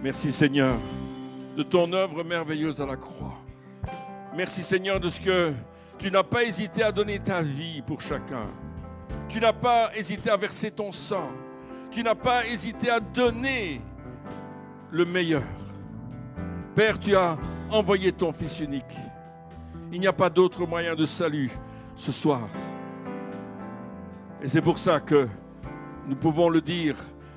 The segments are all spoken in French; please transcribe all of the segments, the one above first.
Merci Seigneur de ton œuvre merveilleuse à la croix. Merci Seigneur de ce que tu n'as pas hésité à donner ta vie pour chacun. Tu n'as pas hésité à verser ton sang. Tu n'as pas hésité à donner le meilleur. Père, tu as envoyé ton Fils unique. Il n'y a pas d'autre moyen de salut ce soir. Et c'est pour ça que nous pouvons le dire,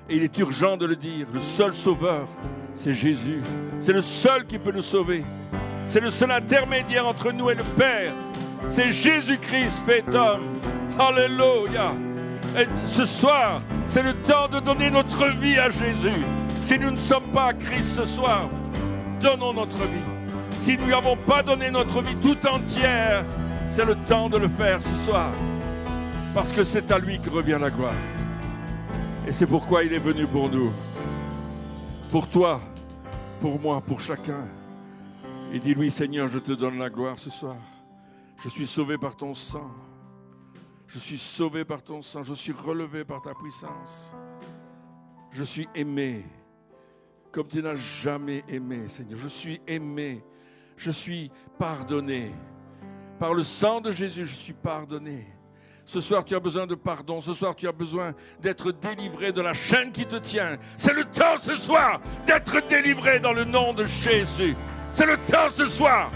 et il est urgent de le dire, le seul sauveur, c'est Jésus. C'est le seul qui peut nous sauver. C'est le seul intermédiaire entre nous et le Père. C'est Jésus-Christ fait homme. Alléluia. Et ce soir, c'est le temps de donner notre vie à Jésus. Si nous ne sommes pas à Christ ce soir, donnons notre vie. Si nous n'avons pas donné notre vie tout entière, c'est le temps de le faire ce soir. Parce que c'est à lui que revient la gloire. Et c'est pourquoi il est venu pour nous. Pour toi, pour moi, pour chacun. Et dis-lui, Seigneur, je te donne la gloire ce soir. Je suis sauvé par ton sang. Je suis sauvé par ton sang. Je suis relevé par ta puissance. Je suis aimé comme tu n'as jamais aimé, Seigneur. Je suis aimé. Je suis pardonné. Par le sang de Jésus, je suis pardonné. Ce soir, tu as besoin de pardon. Ce soir, tu as besoin d'être délivré de la chaîne qui te tient. C'est le temps ce soir d'être délivré dans le nom de Jésus. C'est le temps ce soir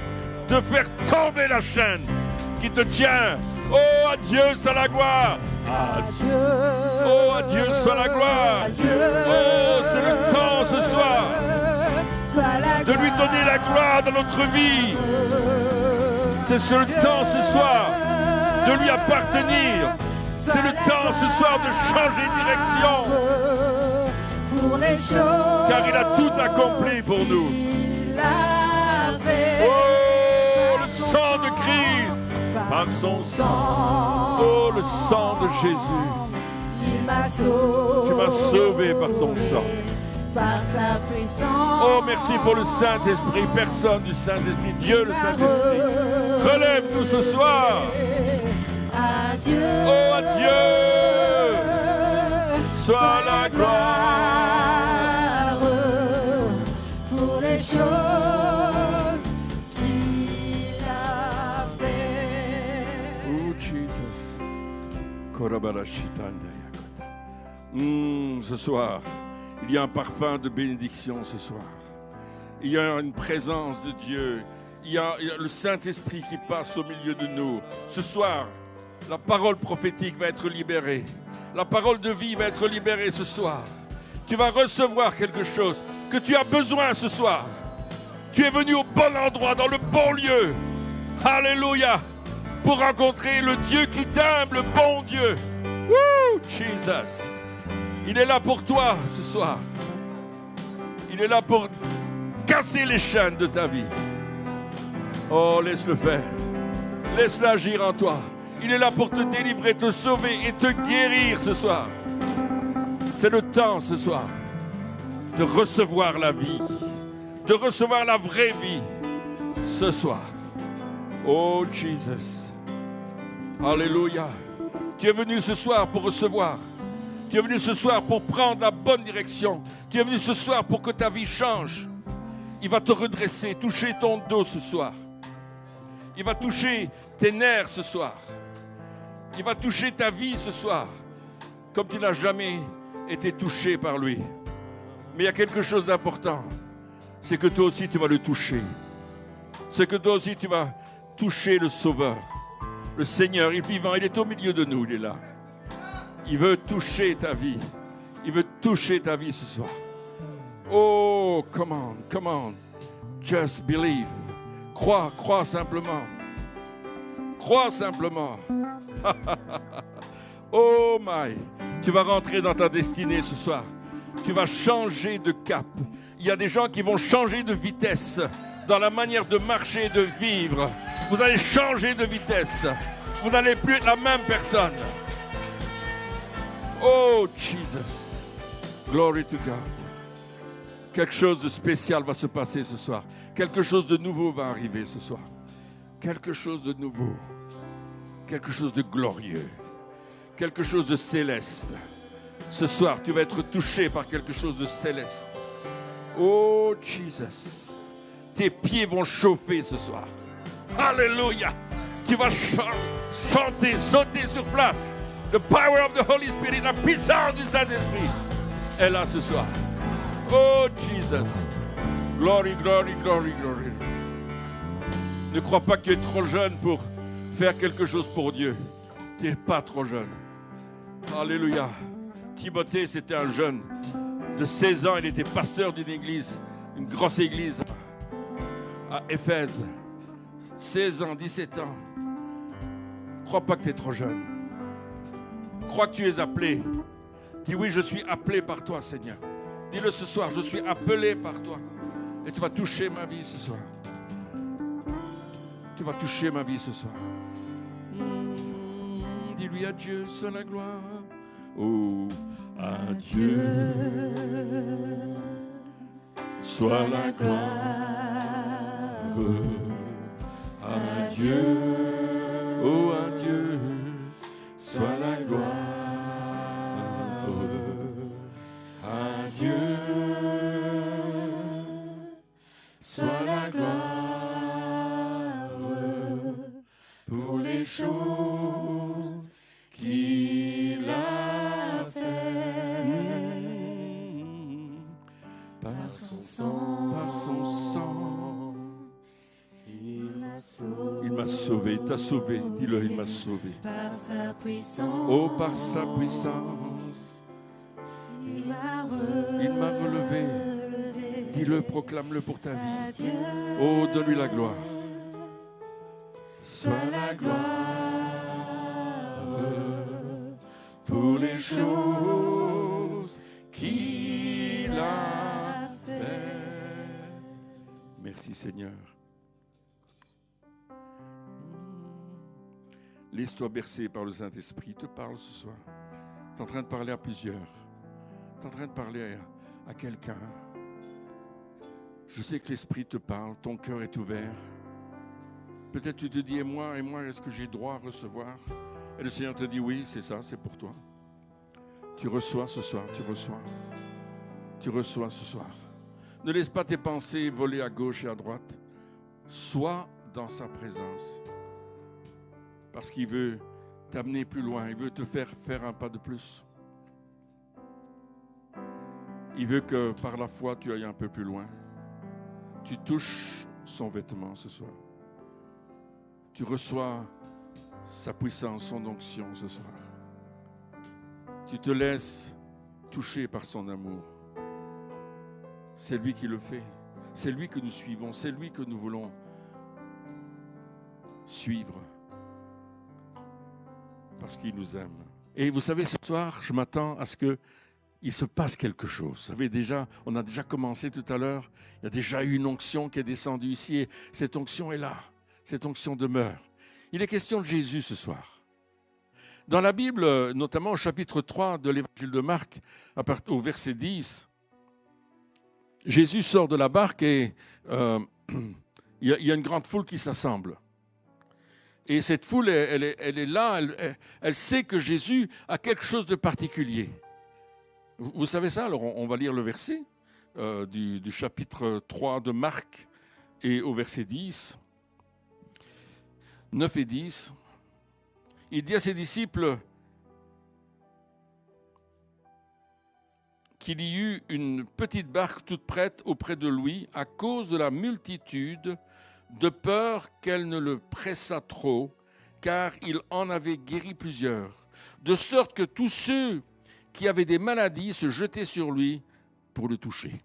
de faire tomber la chaîne qui te tient. Oh, à Dieu soit la gloire. Adieu. Oh, à Dieu soit la gloire. Adieu. Oh, c'est le temps ce soir de lui donner la gloire dans notre vie. C'est le temps ce soir de lui appartenir. C'est le temps ce soir de changer de direction. Car il a tout accompli pour nous. Oh, le sang de Christ, par son sang. Oh, le sang de Jésus. Tu m'as sauvé par ton sang. Par sa puissance. Oh, merci pour le Saint-Esprit, personne du Saint-Esprit, Dieu le Saint-Esprit. Relève-nous ce soir. Adieu. Oh, adieu. Sois la gloire pour les choses qu'il a fait. Oh, Jesus. Ce soir, il y a un parfum de bénédiction ce soir. Il y a une présence de Dieu. Il y a le Saint-Esprit qui passe au milieu de nous. Ce soir, la parole prophétique va être libérée. La parole de vie va être libérée ce soir. Tu vas recevoir quelque chose que tu as besoin ce soir. Tu es venu au bon endroit, dans le bon lieu. Alléluia. Pour rencontrer le Dieu qui t'aime, le bon Dieu. Woo, Jesus. Il est là pour toi ce soir. Il est là pour casser les chaînes de ta vie. Oh, laisse-le faire. Laisse-le agir en toi. Il est là pour te délivrer, te sauver et te guérir ce soir. C'est le temps ce soir de recevoir la vie, de recevoir la vraie vie ce soir. Oh, Jesus. Alléluia. Tu es venu ce soir pour recevoir. Tu es venu ce soir pour prendre la bonne direction. Tu es venu ce soir pour que ta vie change. Il va te redresser, toucher ton dos ce soir. Il va toucher tes nerfs ce soir. Il va toucher ta vie ce soir, comme tu n'as jamais été touché par lui. Mais il y a quelque chose d'important. C'est que toi aussi tu vas le toucher. C'est que toi aussi tu vas toucher le Sauveur. Le Seigneur, il est vivant, il est au milieu de nous, il est là. Il veut toucher ta vie. Il veut toucher ta vie ce soir. Oh, come on. Just believe. Crois simplement. Crois simplement. Oh my. Tu vas rentrer dans ta destinée ce soir. Tu vas changer de cap. Il y a des gens qui vont changer de vitesse dans la manière de marcher et de vivre. Vous allez changer de vitesse. Vous n'allez plus être la même personne. Oh, Jesus. Glory to God. Quelque chose de spécial va se passer ce soir. Quelque chose de nouveau va arriver ce soir. Quelque chose de nouveau. Quelque chose de glorieux. Quelque chose de céleste. Ce soir, tu vas être touché par quelque chose de céleste. Oh, Jesus. Tes pieds vont chauffer ce soir. Alléluia. Tu vas chanter, sauter sur place. The power of the Holy Spirit, la puissance du Saint-Esprit est là ce soir. Oh, Jesus. Glory, glory, glory, glory. Ne crois pas que tu es trop jeune pour faire quelque chose pour Dieu. Tu n'es pas trop jeune. Alléluia. Timothée, c'était un jeune de 16 ans. Il était pasteur d'une église, une grosse église à Éphèse. 16 ans, 17 ans. Ne crois pas que tu es trop jeune. Crois que tu es appelé. Dis oui, je suis appelé par toi, Seigneur. Dis-le ce soir, je suis appelé par toi. Et tu vas toucher ma vie ce soir. Tu vas toucher ma vie ce soir. Dis-lui adieu, soit la gloire. Oh, adieu. Soit la gloire. Adieu. Oh, adieu. Soit la gloire. Adieu. Soit la gloire pour les choses qu'il a fait. Par son sang, il m'a sauvé. Il t'a sauvé. Dis-le, il m'a sauvé. Par sa puissance. Oh, par sa puissance, Il m'a relevé. Dis-le, proclame-le pour ta vie. Oh, donne-lui la gloire. Sois la gloire pour les choses qu'il a fait. Merci Seigneur. Laisse-toi bercer par le Saint-Esprit. Il te parle ce soir. Tu es en train de parler à plusieurs. Tu es en train de parler à quelqu'un. Je sais que l'Esprit te parle, ton cœur est ouvert. Peut-être tu te dis, et moi, est-ce que j'ai droit à recevoir? Et le Seigneur te dit, oui, c'est ça, c'est pour toi. Tu reçois ce soir, tu reçois. Tu reçois ce soir. Ne laisse pas tes pensées voler à gauche et à droite. Sois dans sa présence. Parce qu'il veut t'amener plus loin, il veut te faire un pas de plus. Il veut que par la foi, tu ailles un peu plus loin. Tu touches son vêtement ce soir. Tu reçois sa puissance, son onction ce soir. Tu te laisses toucher par son amour. C'est lui qui le fait. C'est lui que nous suivons. C'est lui que nous voulons suivre. Parce qu'il nous aime. Et vous savez, ce soir, je m'attends à ce qu'il se passe quelque chose. Vous savez, on a déjà commencé tout à l'heure. Il y a déjà eu une onction qui est descendue ici. Et cette onction est là. Cette onction demeure. Il est question de Jésus ce soir. Dans la Bible, notamment au chapitre 3 de l'évangile de Marc, au verset 10, Jésus sort de la barque et il y a une grande foule qui s'assemble. Et cette foule, elle est là, elle sait que Jésus a quelque chose de particulier. Vous savez ça? Alors on va lire le verset du chapitre 3 de Marc et au verset 10, 9 et 10. Il dit à ses disciples qu'il y eut une petite barque toute prête auprès de lui à cause de la multitude, de peur qu'elle ne le pressât trop, car il en avait guéri plusieurs, de sorte que tous ceux qui avaient des maladies se jetaient sur lui pour le toucher.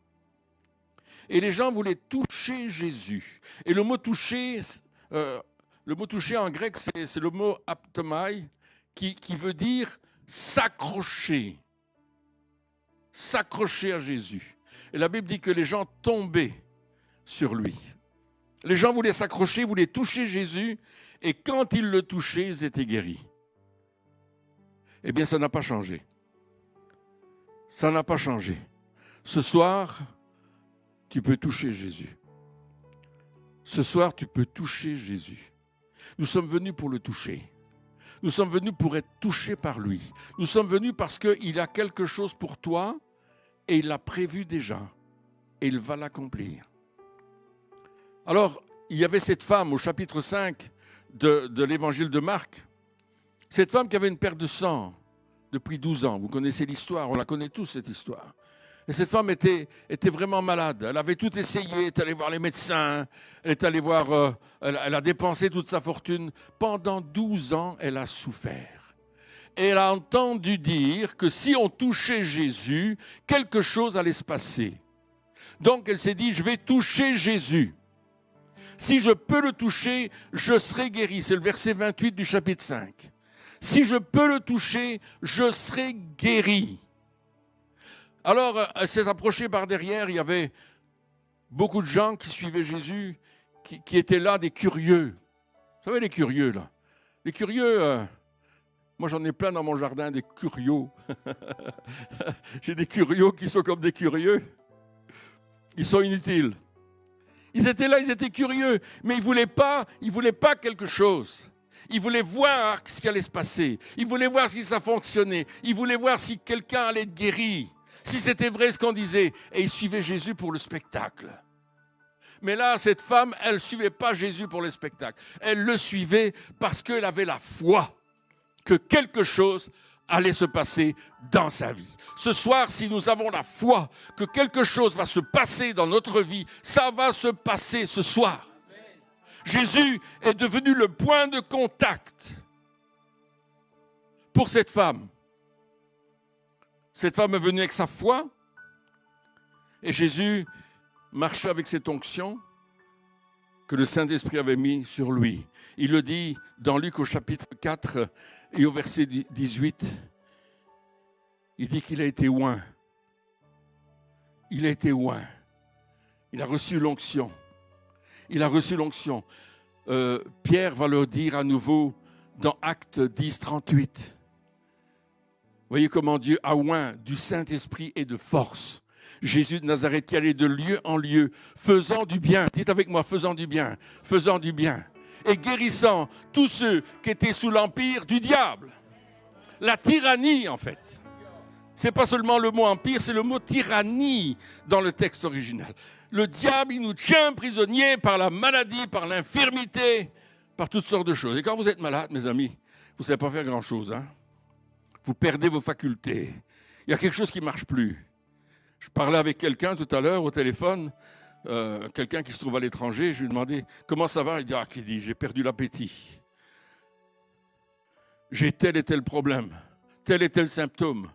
Et les gens voulaient toucher Jésus. Et le mot toucher en grec, c'est le mot aptomai, qui veut dire s'accrocher. S'accrocher à Jésus. Et la Bible dit que les gens tombaient sur lui. Les gens voulaient s'accrocher, voulaient toucher Jésus, et quand ils le touchaient, ils étaient guéris. Eh bien, ça n'a pas changé. Ça n'a pas changé. Ce soir, tu peux toucher Jésus. Ce soir, tu peux toucher Jésus. Nous sommes venus pour le toucher. Nous sommes venus pour être touchés par lui. Nous sommes venus parce qu'il a quelque chose pour toi et il l'a prévu déjà. et il va l'accomplir. Alors, il y avait cette femme au chapitre 5 de l'évangile de Marc, cette femme qui avait une perte de sang depuis 12 ans. Vous connaissez l'histoire, on la connaît tous cette histoire. Et cette femme était vraiment malade. Elle avait tout essayé, elle est allée voir les médecins, elle est allée voir, elle a dépensé toute sa fortune. Pendant 12 ans, elle a souffert. Et elle a entendu dire que si on touchait Jésus, quelque chose allait se passer. Donc elle s'est dit, je vais toucher Jésus. Si je peux le toucher, je serai guéri. C'est le verset 28 du chapitre 5. Si je peux le toucher, je serai guéri. Alors, elle s'est approchée par derrière. Il y avait beaucoup de gens qui suivaient Jésus, qui étaient là, des curieux. Vous savez, les curieux, là. Les curieux, moi j'en ai plein dans mon jardin, des curieux. J'ai des curieux qui sont comme des curieux. Ils sont inutiles. Ils étaient là, ils étaient curieux, mais ils ne voulaient pas quelque chose. Ils voulaient voir ce qui allait se passer. Ils voulaient voir si ça fonctionnait. Ils voulaient voir si quelqu'un allait être guéri, si c'était vrai ce qu'on disait. Et ils suivaient Jésus pour le spectacle. Mais là, cette femme, elle ne suivait pas Jésus pour le spectacle. Elle le suivait parce qu'elle avait la foi que quelque chose allait se passer dans sa vie. Ce soir, si nous avons la foi que quelque chose va se passer dans notre vie, ça va se passer ce soir. Jésus est devenu le point de contact pour cette femme. Cette femme est venue avec sa foi et Jésus marchait avec cette onction que le Saint-Esprit avait mis sur lui. Il le dit dans Luc au chapitre 4 et au verset 18. Il dit qu'il a été oint. Il a été oint. Il a reçu l'onction. Il a reçu l'onction. Pierre va le dire à nouveau dans Actes 10, 38. Voyez comment Dieu a oint du Saint-Esprit et de force. Jésus de Nazareth qui allait de lieu en lieu, faisant du bien. Dites avec moi, faisant du bien. Faisant du bien. Et guérissant tous ceux qui étaient sous l'empire du diable. La tyrannie, en fait. Ce n'est pas seulement le mot empire, c'est le mot tyrannie dans le texte original. Le diable, il nous tient prisonniers par la maladie, par l'infirmité, par toutes sortes de choses. Et quand vous êtes malade, mes amis, vous ne savez pas faire grand-chose. Hein? Vous perdez vos facultés. Il y a quelque chose qui ne marche plus. Je parlais avec quelqu'un tout à l'heure au téléphone, quelqu'un qui se trouve à l'étranger. Je lui ai demandé comment ça va. Il dit, j'ai perdu l'appétit. J'ai tel et tel problème, tel et tel symptôme.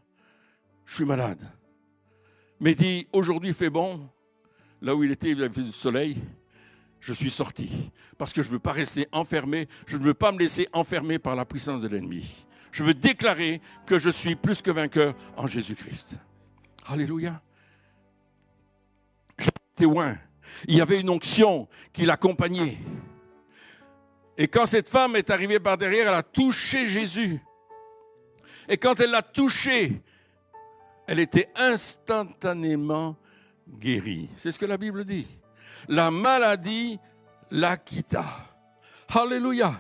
Je suis malade. Mais il dit, aujourd'hui il fait bon. Là où il était, il avait fait du soleil. Je suis sorti. Parce que je ne veux pas rester enfermé. Je ne veux pas me laisser enfermer par la puissance de l'ennemi. Je veux déclarer que je suis plus que vainqueur en Jésus-Christ. Alléluia. J'étais oint. Il y avait une onction qui l'accompagnait. Et quand cette femme est arrivée par derrière, elle a touché Jésus. Et quand elle l'a touché, elle était instantanément guérie. C'est ce que la Bible dit. La maladie la quitta. Alléluia.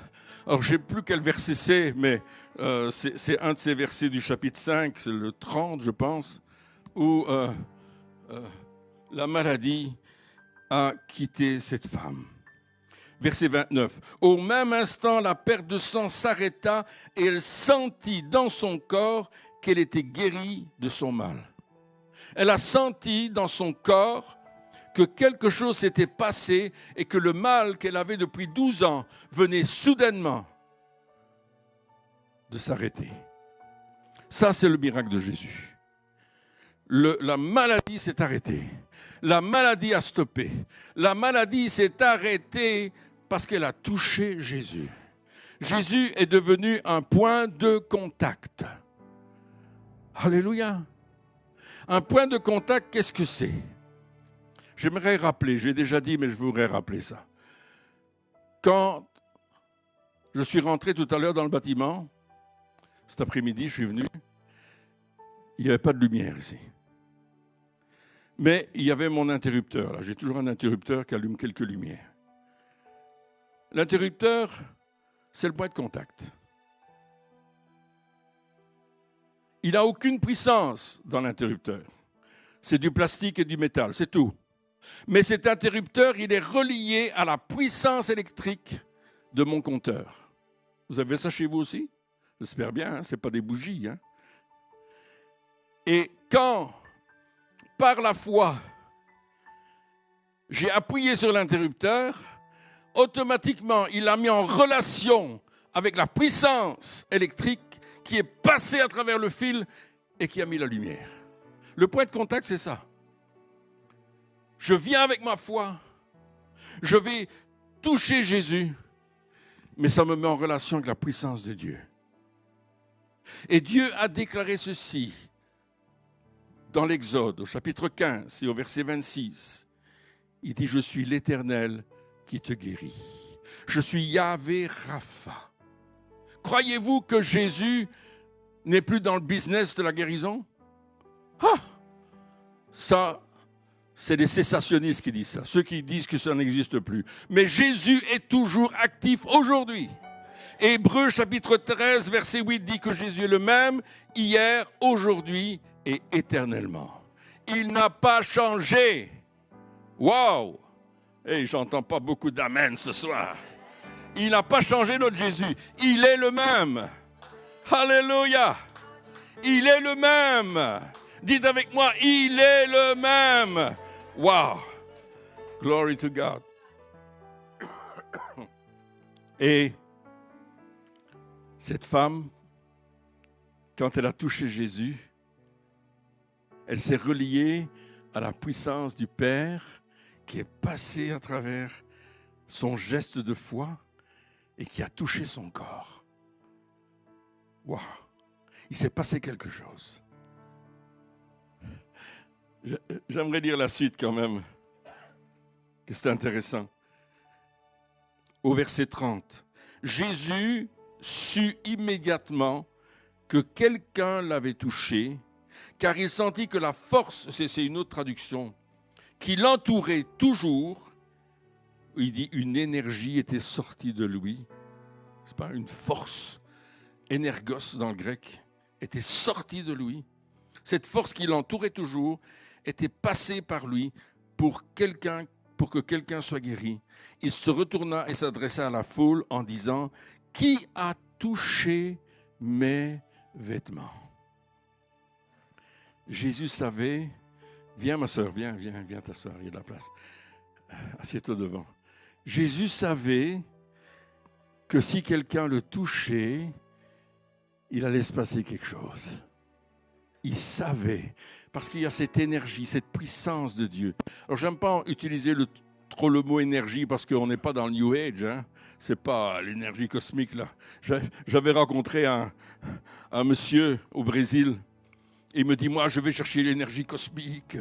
Alors, je ne sais plus quel verset c'est, mais c'est un de ces versets du chapitre 5, c'est le 30, je pense, où la maladie a quitté cette femme. Verset 29. Au même instant, la perte de sang s'arrêta et elle sentit dans son corps qu'elle était guérie de son mal. Elle a senti dans son corps que quelque chose s'était passé et que le mal qu'elle avait depuis 12 ans venait soudainement de s'arrêter. Ça, c'est le miracle de Jésus. La maladie s'est arrêtée. La maladie a stoppé. La maladie s'est arrêtée parce qu'elle a touché Jésus. Jésus est devenu un point de contact. Alléluia. Un point de contact, qu'est-ce que c'est? J'aimerais rappeler, j'ai déjà dit, mais je voudrais rappeler ça. Quand je suis rentré tout à l'heure dans le bâtiment, cet après-midi, je suis venu, il n'y avait pas de lumière ici. Mais il y avait mon interrupteur. Là. J'ai toujours un interrupteur qui allume quelques lumières. L'interrupteur, c'est le point de contact. Il n'a aucune puissance dans l'interrupteur. C'est du plastique et du métal, c'est tout. Mais cet interrupteur, il est relié à la puissance électrique de mon compteur. Vous avez ça chez vous aussi? J'espère bien, hein? Ce n'est pas des bougies. Hein? Et quand, par la foi, j'ai appuyé sur l'interrupteur, automatiquement, il a mis en relation avec la puissance électrique qui est passée à travers le fil et qui a mis la lumière. Le point de contact, c'est ça. Je viens avec ma foi, je vais toucher Jésus, mais ça me met en relation avec la puissance de Dieu. Et Dieu a déclaré ceci dans l'Exode, au chapitre 15 et au verset 26. Il dit, je suis l'Éternel qui te guérit. Je suis Yahvé Rapha. Croyez-vous que Jésus n'est plus dans le business de la guérison? Ah! Ça, c'est les cessationnistes qui disent ça, ceux qui disent que ça n'existe plus. Mais Jésus est toujours actif aujourd'hui. Hébreux chapitre 13, verset 8 dit que Jésus est le même hier, aujourd'hui et éternellement. Il n'a pas changé. Waouh! Hey, j'entends pas beaucoup d'amen ce soir. Il n'a pas changé notre Jésus. Il est le même. Alléluia! Il est le même. Dites avec moi, il est le même. Wow! Glory to God. Et cette femme, quand elle a touché Jésus, elle s'est reliée à la puissance du Père qui est passée à travers son geste de foi et qui a touché son corps. Wow! Il s'est passé quelque chose. J'aimerais lire la suite quand même, que c'est intéressant. Au verset 30, Jésus sut immédiatement que quelqu'un l'avait touché, car il sentit que la force, c'est une autre traduction, qui l'entourait toujours, il dit une énergie était sortie de lui, c'est pas une force, énergos dans le grec, était sortie de lui. Cette force qui l'entourait toujours était passée par lui pour que quelqu'un soit guéri. Il se retourna et s'adressa à la foule en disant « Qui a touché mes vêtements ?» Jésus savait, viens ma soeur, viens t'asseoir, il y a de la place. Assieds-toi devant. Jésus savait que si quelqu'un le touchait, il allait se passer quelque chose. Il savait, parce qu'il y a cette énergie, cette puissance de Dieu. Alors, j'aime pas utiliser trop le mot énergie parce qu'on n'est pas dans le New Age, hein. C'est pas l'énergie cosmique, là. J'avais rencontré un monsieur au Brésil. Il me dit, moi, je vais chercher l'énergie cosmique.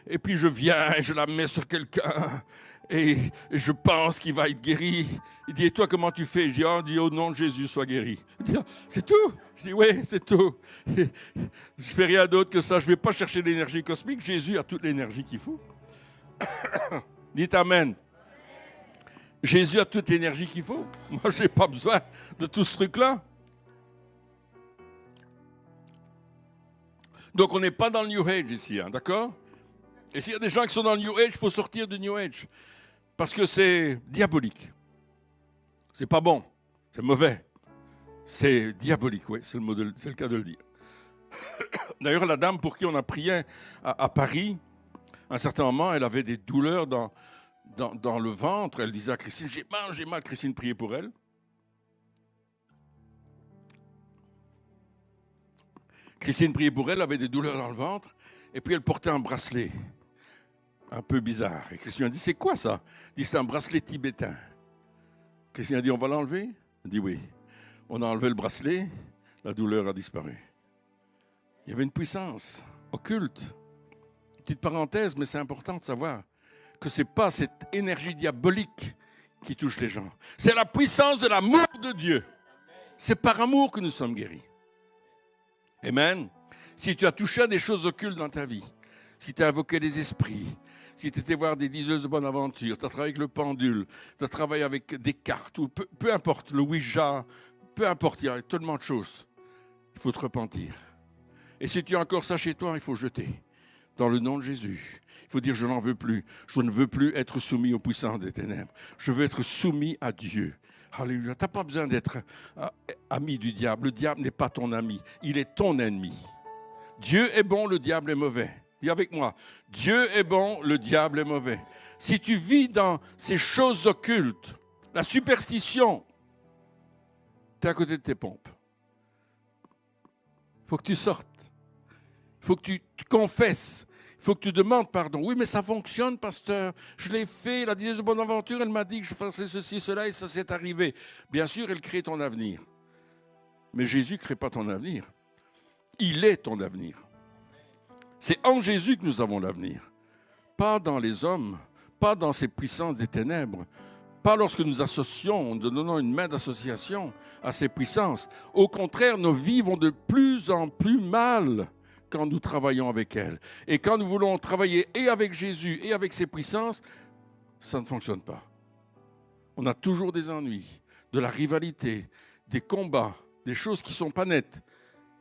Et puis, je viens et je la mets sur quelqu'un. Et je pense qu'il va être guéri. Il dit, et toi, comment tu fais? Je dis, dit, au nom de Jésus, sois guéri. Il dit, c'est tout? Je dis, oui, c'est tout. Je ne fais rien d'autre que ça. Je ne vais pas chercher l'énergie cosmique. Jésus a toute l'énergie qu'il faut. Dites Amen. Jésus a toute l'énergie qu'il faut. Moi, je n'ai pas besoin de tout ce truc-là. Donc, on n'est pas dans le New Age ici, hein, d'accord? Et s'il y a des gens qui sont dans le New Age, il faut sortir du New Age. Parce que c'est diabolique. C'est pas bon. C'est mauvais. C'est diabolique, oui, c'est le cas de le dire. D'ailleurs, la dame pour qui on a prié à Paris, à un certain moment, elle avait des douleurs dans le ventre. Elle disait à Christine, j'ai mal. Christine priait pour elle. Christine priait pour elle, avait des douleurs dans le ventre. Et puis elle portait un bracelet un peu bizarre. Et Christine a dit, c'est quoi ça? Elle dit, c'est un bracelet tibétain. Christine a dit, on va l'enlever? Elle dit, oui. On a enlevé le bracelet, la douleur a disparu. Il y avait une puissance occulte. Petite parenthèse, mais c'est important de savoir que ce n'est pas cette énergie diabolique qui touche les gens. C'est la puissance de l'amour de Dieu. C'est par amour que nous sommes guéris. Amen. Si tu as touché à des choses occultes dans ta vie, si tu as invoqué des esprits, si tu étais voir des diseuses de bonne aventure, tu as travaillé avec le pendule, tu as travaillé avec des cartes, ou peu importe, le Ouija, peu importe, il y a tellement de choses. Il faut te repentir. Et si tu as encore ça chez toi, il faut jeter. dans le nom de Jésus. Il faut dire, je n'en veux plus. Je ne veux plus être soumis aux puissances des ténèbres. Je veux être soumis à Dieu. Alléluia. Tu n'as pas besoin d'être ami du diable. Le diable n'est pas ton ami. Il est ton ennemi. Dieu est bon, le diable est mauvais. Dis avec moi. Dieu est bon, le diable est mauvais. Si tu vis dans ces choses occultes, la superstition, tu es à côté de tes pompes. Il faut que tu sortes. Il faut que tu confesses. Il faut que tu demandes pardon. Oui, mais ça fonctionne, pasteur. Je l'ai fait. La dièse de Bonaventure, elle m'a dit que je faisais ceci, cela, et ça s'est arrivé. Bien sûr, elle crée ton avenir. Mais Jésus ne crée pas ton avenir. Il est ton avenir. C'est en Jésus que nous avons l'avenir. Pas dans les hommes, pas dans ces puissances des ténèbres, pas lorsque nous associons, nous donnons une main d'association à ces puissances. Au contraire, nos vies vont de plus en plus mal quand nous travaillons avec elles. Et quand nous voulons travailler et avec Jésus et avec ses puissances, ça ne fonctionne pas. On a toujours des ennuis, de la rivalité, des combats, des choses qui ne sont pas nettes.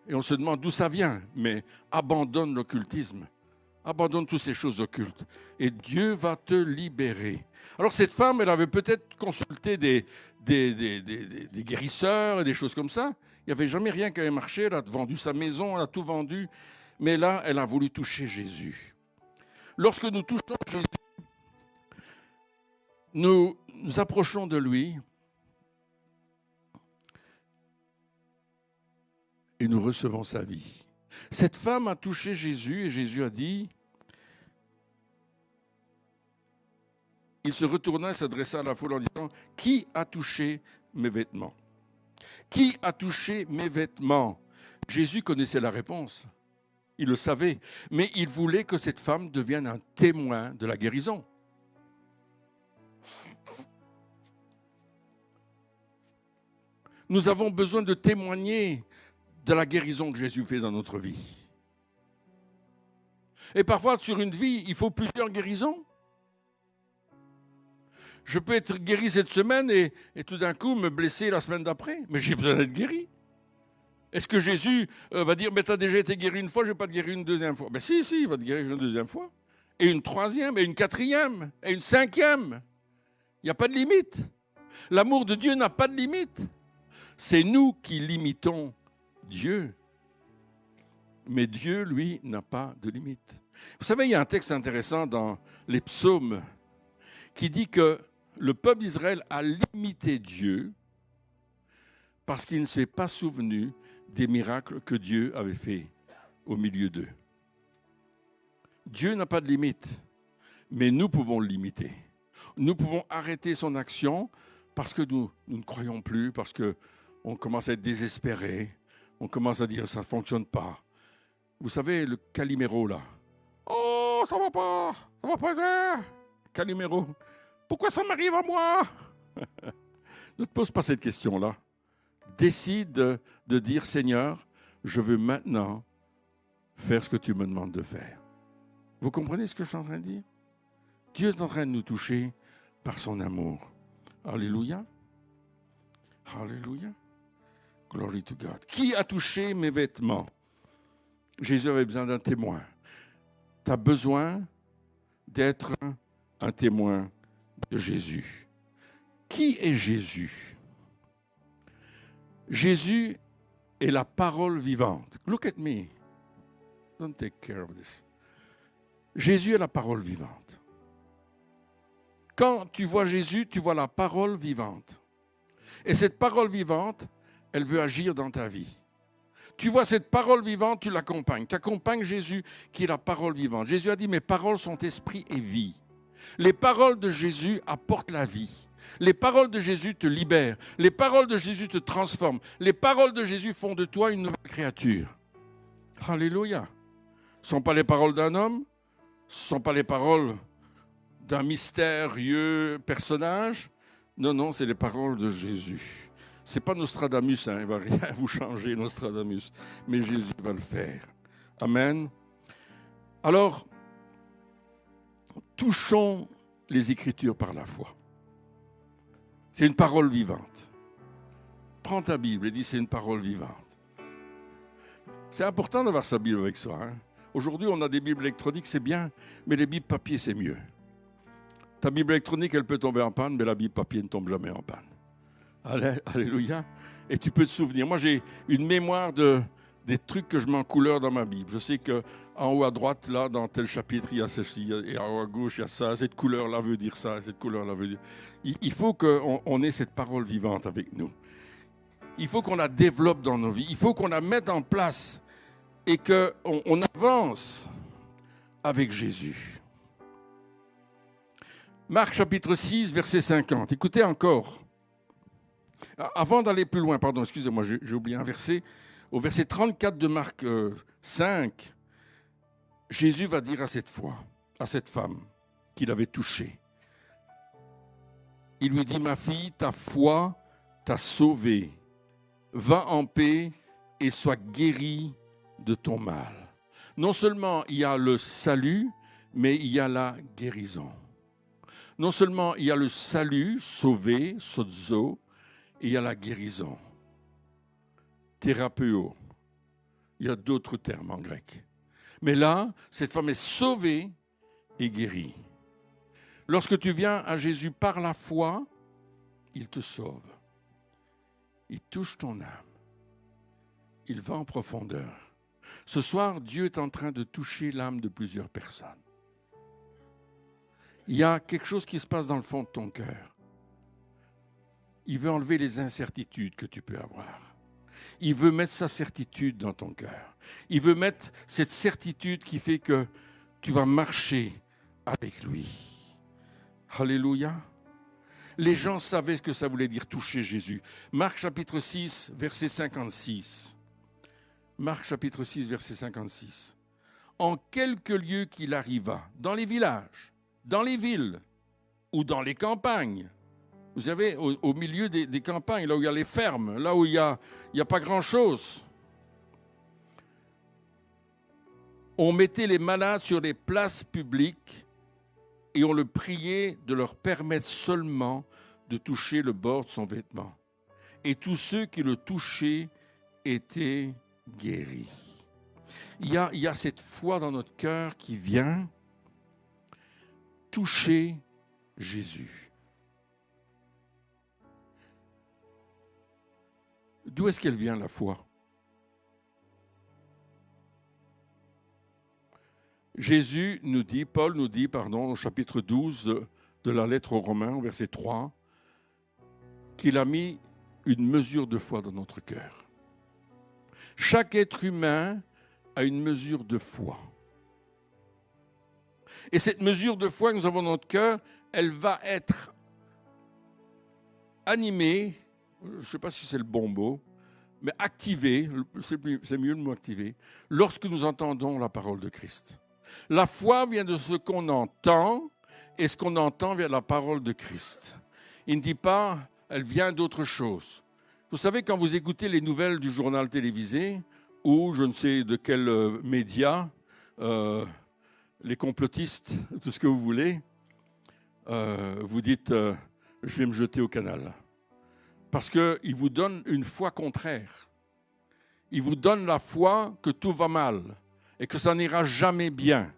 Et on se demande d'où ça vient. Mais abandonne l'occultisme. Abandonne toutes ces choses occultes. Et Dieu va te libérer. Alors cette femme, elle avait peut-être consulté des guérisseurs et des choses comme ça. Il n'y avait jamais rien qui avait marché. Elle a vendu sa maison, elle a tout vendu. Mais là, elle a voulu toucher Jésus. Lorsque nous touchons Jésus, nous nous approchons de lui et nous recevons sa vie. Cette femme a touché Jésus et Jésus a dit, il se retourna et s'adressa à la foule en disant, « Qui a touché mes vêtements? Qui a touché mes vêtements ?» Jésus connaissait la réponse. Il le savait, mais il voulait que cette femme devienne un témoin de la guérison. Nous avons besoin de témoigner de la guérison que Jésus fait dans notre vie. Et parfois, sur une vie, il faut plusieurs guérisons. Je peux être guéri cette semaine et tout d'un coup me blesser la semaine d'après, mais j'ai besoin d'être guéri. Est-ce que Jésus va dire, mais tu as déjà été guéri une fois, je ne vais pas te guérir une deuxième fois? Ben si, il va te guérir une deuxième fois, et une troisième, et une quatrième, et une cinquième. Il n'y a pas de limite. L'amour de Dieu n'a pas de limite. C'est nous qui limitons Dieu. Mais Dieu, lui, n'a pas de limite. Vous savez, il y a un texte intéressant dans les psaumes qui dit que le peuple d'Israël a limité Dieu parce qu'il ne s'est pas souvenu des miracles que Dieu avait faits au milieu d'eux. Dieu n'a pas de limite, mais nous pouvons le limiter. Nous pouvons arrêter son action parce que nous ne croyons plus, parce qu'on commence à être désespéré, on commence à dire ça ne fonctionne pas. Vous savez, le Calimero là, oh, ça va pas bien. Calimero, pourquoi ça m'arrive à moi? Ne te pose pas cette question-là. Décide de dire, Seigneur, je veux maintenant faire ce que tu me demandes de faire. Vous comprenez ce que je suis en train de dire? Dieu est en train de nous toucher par son amour. Alléluia. Alléluia. Glory to God. Qui a touché mes vêtements? Jésus avait besoin d'un témoin. Tu as besoin d'être un témoin de Jésus. Qui est Jésus? Jésus est la parole vivante. Look at me. Don't take care of this. Jésus est la parole vivante. Quand tu vois Jésus, tu vois la parole vivante. Et cette parole vivante, elle veut agir dans ta vie. Tu vois cette parole vivante, tu l'accompagnes. Tu accompagnes Jésus qui est la parole vivante. Jésus a dit, mes paroles sont esprit et vie. Les paroles de Jésus apportent la vie. Les paroles de Jésus te libèrent. Les paroles de Jésus te transforment. Les paroles de Jésus font de toi une nouvelle créature. Alléluia. Ce ne sont pas les paroles d'un homme. Ce ne sont pas les paroles d'un mystérieux personnage. Non, c'est les paroles de Jésus. Ce n'est pas Nostradamus, il ne va rien vous changer, Nostradamus. Mais Jésus va le faire. Amen. Alors, touchons les Écritures par la foi. C'est une parole vivante. Prends ta Bible et dis c'est une parole vivante. C'est important d'avoir sa Bible avec soi. Hein? Aujourd'hui, on a des Bibles électroniques, c'est bien, mais les Bibles papier, c'est mieux. Ta Bible électronique, elle peut tomber en panne, mais la Bible papier ne tombe jamais en panne. Alléluia. Et tu peux te souvenir. Moi, j'ai une mémoire des trucs que je mets en couleur dans ma Bible. Je sais qu'en haut à droite, là, dans tel chapitre, il y a ceci, et en haut à gauche, il y a ça. Cette couleur-là veut dire ça, cette couleur-là veut dire... Il faut qu'on ait cette parole vivante avec nous. Il faut qu'on la développe dans nos vies. Il faut qu'on la mette en place et qu'on avance avec Jésus. Marc chapitre 6, verset 50. Écoutez encore. Avant d'aller plus loin, pardon, excusez-moi, j'ai oublié un verset. Au verset 34 de Marc 5, Jésus va dire à cette femme qu'il avait touchée. Il lui dit, ma fille, ta foi t'a sauvée. Va en paix et sois guérie de ton mal. Non seulement il y a le salut, mais il y a la guérison. Non seulement il y a le salut, sauvé, sozo, et il y a la guérison. Thérapeuo. Il y a d'autres termes en grec. Mais là, cette femme est sauvée et guérie. Lorsque tu viens à Jésus par la foi, il te sauve. Il touche ton âme. Il va en profondeur. Ce soir, Dieu est en train de toucher l'âme de plusieurs personnes. Il y a quelque chose qui se passe dans le fond de ton cœur. Il veut enlever les incertitudes que tu peux avoir. Il veut mettre sa certitude dans ton cœur. Il veut mettre cette certitude qui fait que tu vas marcher avec lui. Alléluia. Les gens savaient ce que ça voulait dire toucher Jésus. Marc chapitre 6, verset 56. Marc chapitre 6, verset 56. En quelques lieux qu'il arriva, dans les villages, dans les villes ou dans les campagnes, vous savez, au milieu des campagnes, là où il y a les fermes, là où il n'y a pas grand-chose, on mettait les malades sur les places publiques et on le priait de leur permettre seulement de toucher le bord de son vêtement. Et tous ceux qui le touchaient étaient guéris. Il y a cette foi dans notre cœur qui vient toucher Jésus. D'où est-ce qu'elle vient, la foi? Jésus nous dit, Paul nous dit, au chapitre 12 de la lettre aux Romains, au verset 3, qu'il a mis une mesure de foi dans notre cœur. Chaque être humain a une mesure de foi. Et cette mesure de foi que nous avons dans notre cœur, elle va être animée, je ne sais pas si c'est le bon mot, mais activée, c'est mieux le mot activé, lorsque nous entendons la parole de Christ. La foi vient de ce qu'on entend, et ce qu'on entend vient de la parole de Christ. Il ne dit pas, elle vient d'autre chose. Vous savez, quand vous écoutez les nouvelles du journal télévisé, ou je ne sais de quel média, les complotistes, tout ce que vous voulez, vous dites, je vais me jeter au canal. Parce qu'ils vous donnent une foi contraire. Ils vous donnent la foi que tout va mal et que ça n'ira jamais bien.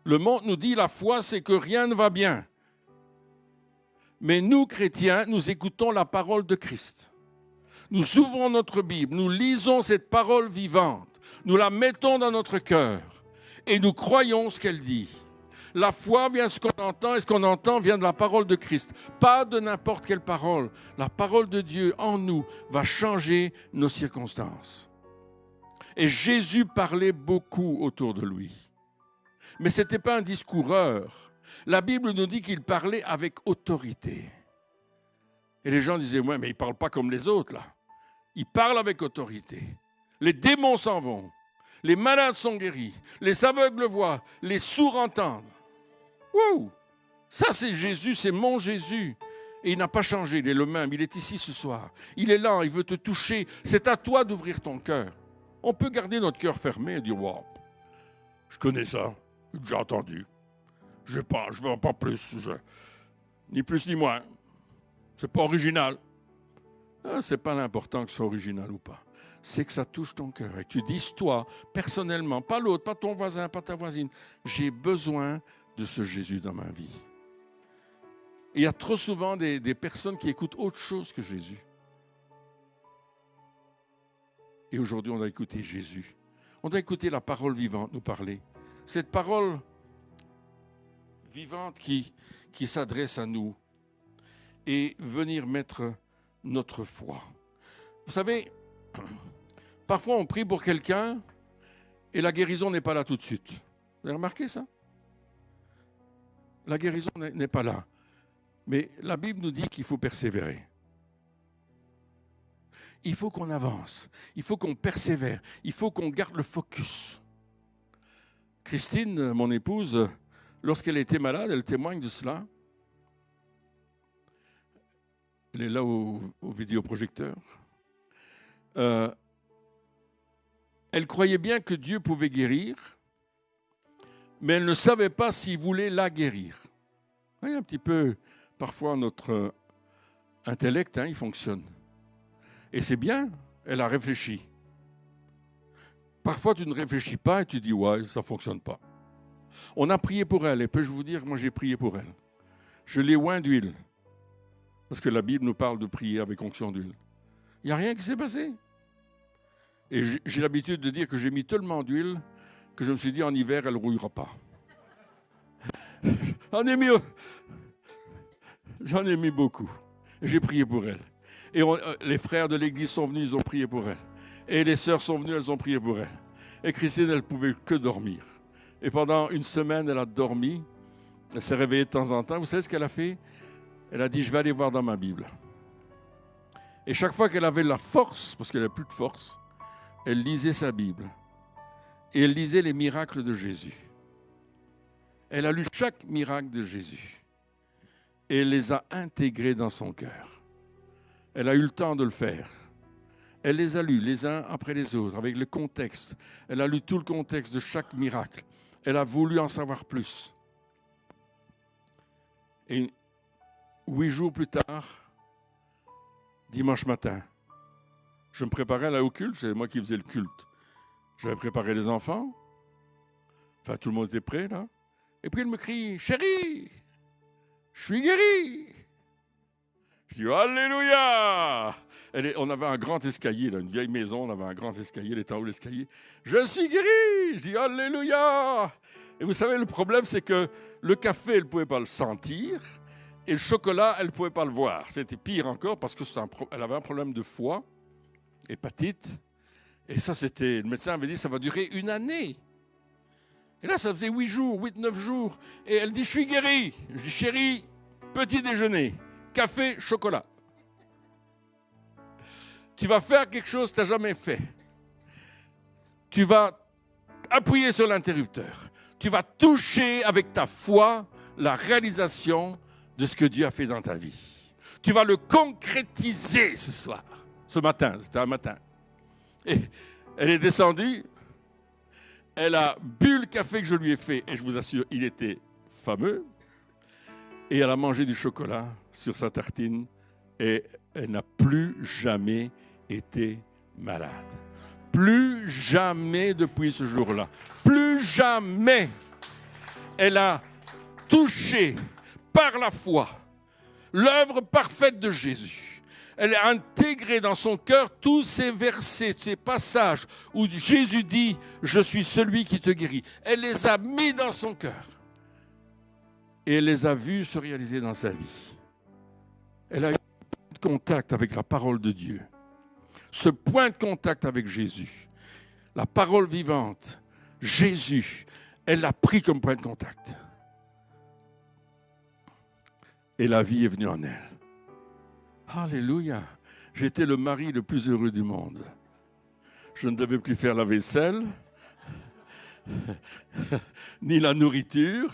Le monde nous dit la foi, c'est que rien ne va bien. Mais nous, chrétiens, nous écoutons la parole de Christ. Nous ouvrons notre Bible, nous lisons cette parole vivante, nous la mettons dans notre cœur et nous croyons ce qu'elle dit. La foi vient de ce qu'on entend et ce qu'on entend vient de la parole de Christ. Pas de n'importe quelle parole. La parole de Dieu en nous va changer nos circonstances. Et Jésus parlait beaucoup autour de lui. Mais ce n'était pas un discoureur. La Bible nous dit qu'il parlait avec autorité. Et les gens disaient, ouais, mais il ne parle pas comme les autres, là. Il parle avec autorité. Les démons s'en vont. Les malades sont guéris. Les aveugles voient. Les sourds entendent. Wow! Ça, c'est Jésus, c'est mon Jésus. Et il n'a pas changé, il est le même. Il est ici ce soir. Il est là, il veut te toucher. C'est à toi d'ouvrir ton cœur. On peut garder notre cœur fermé et dire, wow, je connais ça, j'ai déjà entendu. Je ne veux pas plus. Ni plus ni moins. C'est pas original. Ce n'est pas l'important que ce soit original ou pas. c'est que ça touche ton cœur. Et tu dis, toi, personnellement, pas l'autre, pas ton voisin, pas ta voisine, j'ai besoin de ce Jésus dans ma vie. Et il y a trop souvent des personnes qui écoutent autre chose que Jésus. Et aujourd'hui, on doit écouter Jésus. On doit écouter la parole vivante nous parler. Cette parole vivante qui s'adresse à nous et venir mettre notre foi. Vous savez, parfois on prie pour quelqu'un et la guérison n'est pas là tout de suite. Vous avez remarqué ça? La guérison n'est pas là. Mais la Bible nous dit qu'il faut persévérer. Il faut qu'on avance. Il faut qu'on persévère. Il faut qu'on garde le focus. Christine, mon épouse, lorsqu'elle était malade, elle témoigne de cela. Elle est là au vidéoprojecteur. Elle croyait bien que Dieu pouvait guérir, mais elle ne savait pas s'il voulait la guérir. Vous voyez un petit peu, parfois, notre intellect, il fonctionne. Et c'est bien, elle a réfléchi. Parfois, tu ne réfléchis pas et tu dis, ouais, ça ne fonctionne pas. On a prié pour elle, et peux-je vous dire, moi j'ai prié pour elle. Je l'ai oint d'huile, parce que la Bible nous parle de prier avec onction d'huile. Il n'y a rien qui s'est passé. Et j'ai l'habitude de dire que j'ai mis tellement d'huile que je me suis dit, en hiver, elle ne rouillera pas. J'en ai mis beaucoup. J'ai prié pour elle. Et les frères de l'église sont venus, ils ont prié pour elle. Et les sœurs sont venues, elles ont prié pour elle. Et Christine, elle ne pouvait que dormir. Et pendant une semaine, elle a dormi. Elle s'est réveillée de temps en temps. Vous savez ce qu'elle a fait? Elle a dit, je vais aller voir dans ma Bible. Et chaque fois qu'elle avait la force, parce qu'elle n'avait plus de force, elle lisait sa Bible. Et elle lisait les miracles de Jésus. Elle a lu chaque miracle de Jésus. Et elle les a intégrés dans son cœur. Elle a eu le temps de le faire. Elle les a lus les uns après les autres, avec le contexte. Elle a lu tout le contexte de chaque miracle. Elle a voulu en savoir plus. Et 8 jours plus tard, dimanche matin, je me préparais à aller au culte. C'est moi qui faisais le culte. J'avais préparé les enfants. Enfin, tout le monde était prêt, là. Et puis, elle me crie, « Chérie, je suis guéri !» Je dis, Alléluia! On avait un grand escalier, là, une vieille maison, on avait un grand escalier, elle était en haut de l'escalier. Je suis guéri! Je dis, Alléluia! Et vous savez, le problème, c'est que le café, elle ne pouvait pas le sentir, et le chocolat, elle ne pouvait pas le voir. C'était pire encore, parce qu'elle avait un problème de foie, hépatite, et ça, le médecin avait dit, ça va durer 1 année. Et là, ça faisait 8 jours, 9 jours, et elle dit, je suis guéri. Je dis, chérie, petit déjeuner. Café, chocolat. Tu vas faire quelque chose que tu n'as jamais fait. Tu vas appuyer sur l'interrupteur. Tu vas toucher avec ta foi la réalisation de ce que Dieu a fait dans ta vie. Tu vas le concrétiser ce matin, c'était un matin. Et elle est descendue, elle a bu le café que je lui ai fait, et je vous assure, il était fameux. Et elle a mangé du chocolat sur sa tartine et elle n'a plus jamais été malade. Plus jamais depuis ce jour-là. Plus jamais. Elle a touché par la foi l'œuvre parfaite de Jésus. Elle a intégré dans son cœur tous ces versets, ces passages où Jésus dit « Je suis celui qui te guérit ». Elle les a mis dans son cœur. Et elle les a vus se réaliser dans sa vie. Elle a eu un point de contact avec la parole de Dieu. Ce point de contact avec Jésus, la parole vivante, Jésus, elle l'a pris comme point de contact. Et la vie est venue en elle. Alléluia. J'étais le mari le plus heureux du monde. Je ne devais plus faire la vaisselle, ni la nourriture.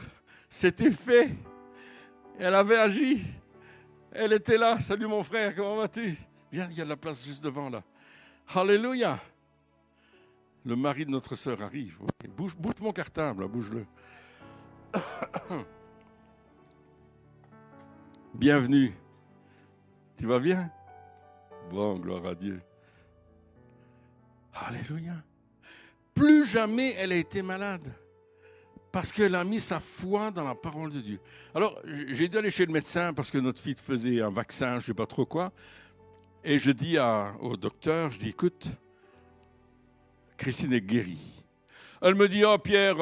C'était fait. Elle avait agi. Elle était là. Salut mon frère, comment vas-tu? Viens, il y a de la place juste devant là. Alléluia. Le mari de notre sœur arrive. Bouge mon cartable, là, bouge-le. Bienvenue. Tu vas bien? Bon, gloire à Dieu. Alléluia. Plus jamais elle a été malade. Parce qu'elle a mis sa foi dans la parole de Dieu. Alors, j'ai dû aller chez le médecin parce que notre fille faisait un vaccin, je ne sais pas trop quoi. Et je dis au docteur, je dis, écoute, Christine est guérie. Elle me dit, oh Pierre,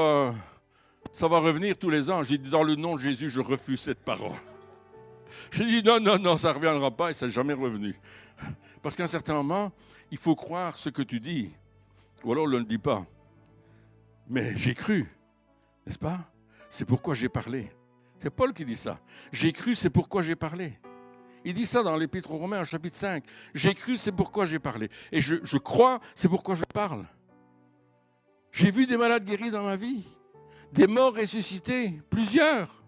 ça va revenir tous les ans. J'ai dit, dans le nom de Jésus, je refuse cette parole. J'ai dit, non, ça ne reviendra pas et ça n'est jamais revenu. Parce qu'à un certain moment, il faut croire ce que tu dis. Ou alors, on ne le dit pas. Mais j'ai cru. N'est-ce pas? C'est pourquoi j'ai parlé. C'est Paul qui dit ça. J'ai cru, c'est pourquoi j'ai parlé. Il dit ça dans l'Épître aux Romains, chapitre 5. J'ai cru, c'est pourquoi j'ai parlé. Et je crois, c'est pourquoi je parle. J'ai vu des malades guéris dans ma vie. Des morts ressuscités. Plusieurs.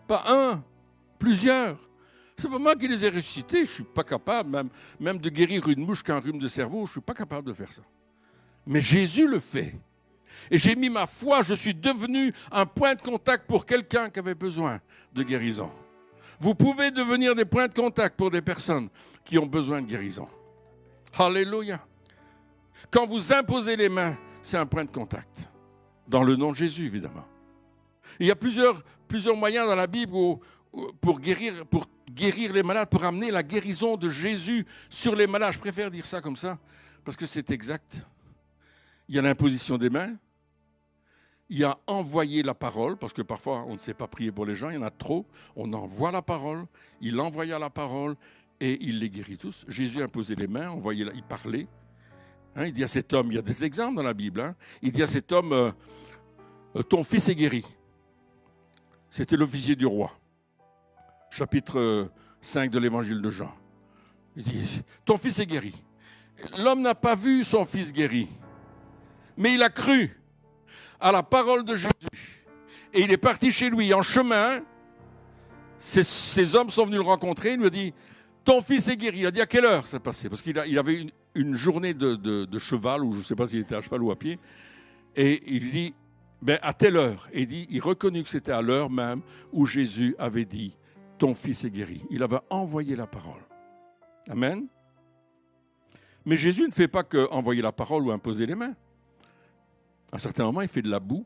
Pas un, plusieurs. C'est pas moi qui les ai ressuscités. Je ne suis pas capable, même de guérir une mouche qu'un rhume de cerveau. Je ne suis pas capable de faire ça. Mais Jésus le fait. Et j'ai mis ma foi, je suis devenu un point de contact pour quelqu'un qui avait besoin de guérison. Vous pouvez devenir des points de contact pour des personnes qui ont besoin de guérison. Alléluia. Quand vous imposez les mains, c'est un point de contact. Dans le nom de Jésus, évidemment. Il y a plusieurs moyens dans la Bible pour guérir les malades, pour amener la guérison de Jésus sur les malades. Je préfère dire ça comme ça, parce que c'est exact. Il y a l'imposition des mains. Il y a envoyer la parole, parce que parfois on ne sait pas prier pour les gens, il y en a trop. On envoie la parole, il envoya la parole et il les guérit tous. Jésus imposait les mains, il parlait. Il dit à cet homme, il y a des exemples dans la Bible, il dit à cet homme, ton fils est guéri. C'était l'officier du roi. Chapitre 5 de l'évangile de Jean. Il dit, ton fils est guéri. L'homme n'a pas vu son fils guéri, mais il a cru à la parole de Jésus. Et il est parti chez lui en chemin. Ces hommes sont venus le rencontrer. Il lui a dit, ton fils est guéri. Il a dit, à quelle heure c'est passé? Parce qu'il avait une journée de cheval, ou je ne sais pas s'il était à cheval ou à pied. Et il dit, à telle heure. Et il reconnut que c'était à l'heure même où Jésus avait dit, ton fils est guéri. Il avait envoyé la parole. Amen. Mais Jésus ne fait pas que envoyer la parole ou imposer les mains. À un certain moment, il fait de la boue,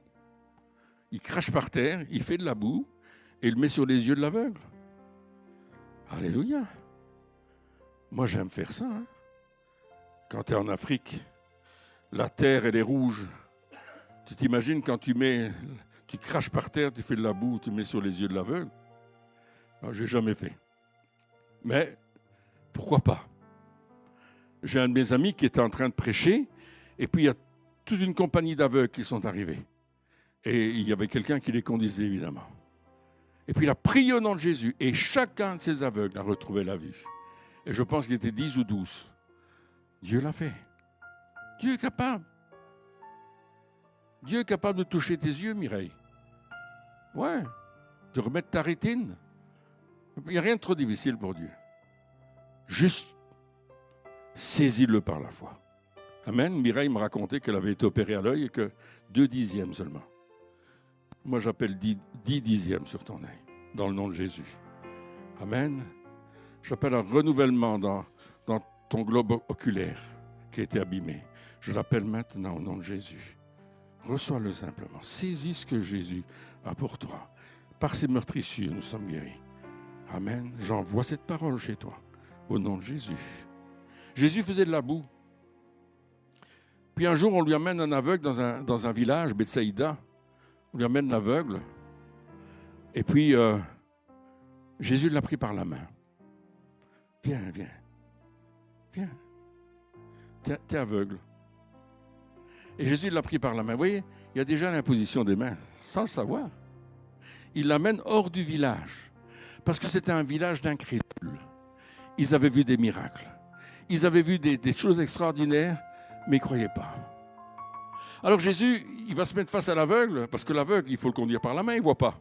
il crache par terre, il fait de la boue et il le met sur les yeux de l'aveugle. Alléluia. Moi, j'aime faire ça. Quand tu es en Afrique, la terre, elle est rouge. Tu t'imagines quand tu craches par terre, tu fais de la boue, tu mets sur les yeux de l'aveugle. Je n'ai jamais fait. Mais pourquoi pas? J'ai un de mes amis qui était en train de prêcher et puis il y a toute une compagnie d'aveugles qui sont arrivés. Et il y avait quelqu'un qui les conduisait, évidemment. Et puis il a prié au nom de Jésus. Et chacun de ces aveugles a retrouvé la vue. Et je pense qu'il était 10 ou 12. Dieu l'a fait. Dieu est capable. Dieu est capable de toucher tes yeux, Mireille. Ouais. De remettre ta rétine. Il n'y a rien de trop difficile pour Dieu. Juste saisis-le par la foi. Amen. Mireille me racontait qu'elle avait été opérée à l'œil et que 2 dixièmes seulement. Moi, j'appelle 10 dixièmes sur ton œil, dans le nom de Jésus. Amen. J'appelle un renouvellement dans ton globe oculaire qui a été abîmé. Je l'appelle maintenant au nom de Jésus. Reçois-le simplement. Saisis ce que Jésus a pour toi. Par ses meurtrissures, nous sommes guéris. Amen. J'envoie cette parole chez toi, au nom de Jésus. Jésus faisait de la boue. Puis un jour, on lui amène un aveugle dans un village, Bethsaïda. On lui amène l'aveugle. Et puis, Jésus l'a pris par la main. Viens. T'es aveugle. Et Jésus l'a pris par la main. Vous voyez, il y a déjà l'imposition des mains, sans le savoir. Il l'amène hors du village. Parce que c'était un village d'incrédules. Ils avaient vu des miracles. Ils avaient vu des choses extraordinaires, mais ils ne croyaient pas. Alors Jésus, il va se mettre face à l'aveugle, parce que l'aveugle, il faut le conduire par la main, il ne voit pas.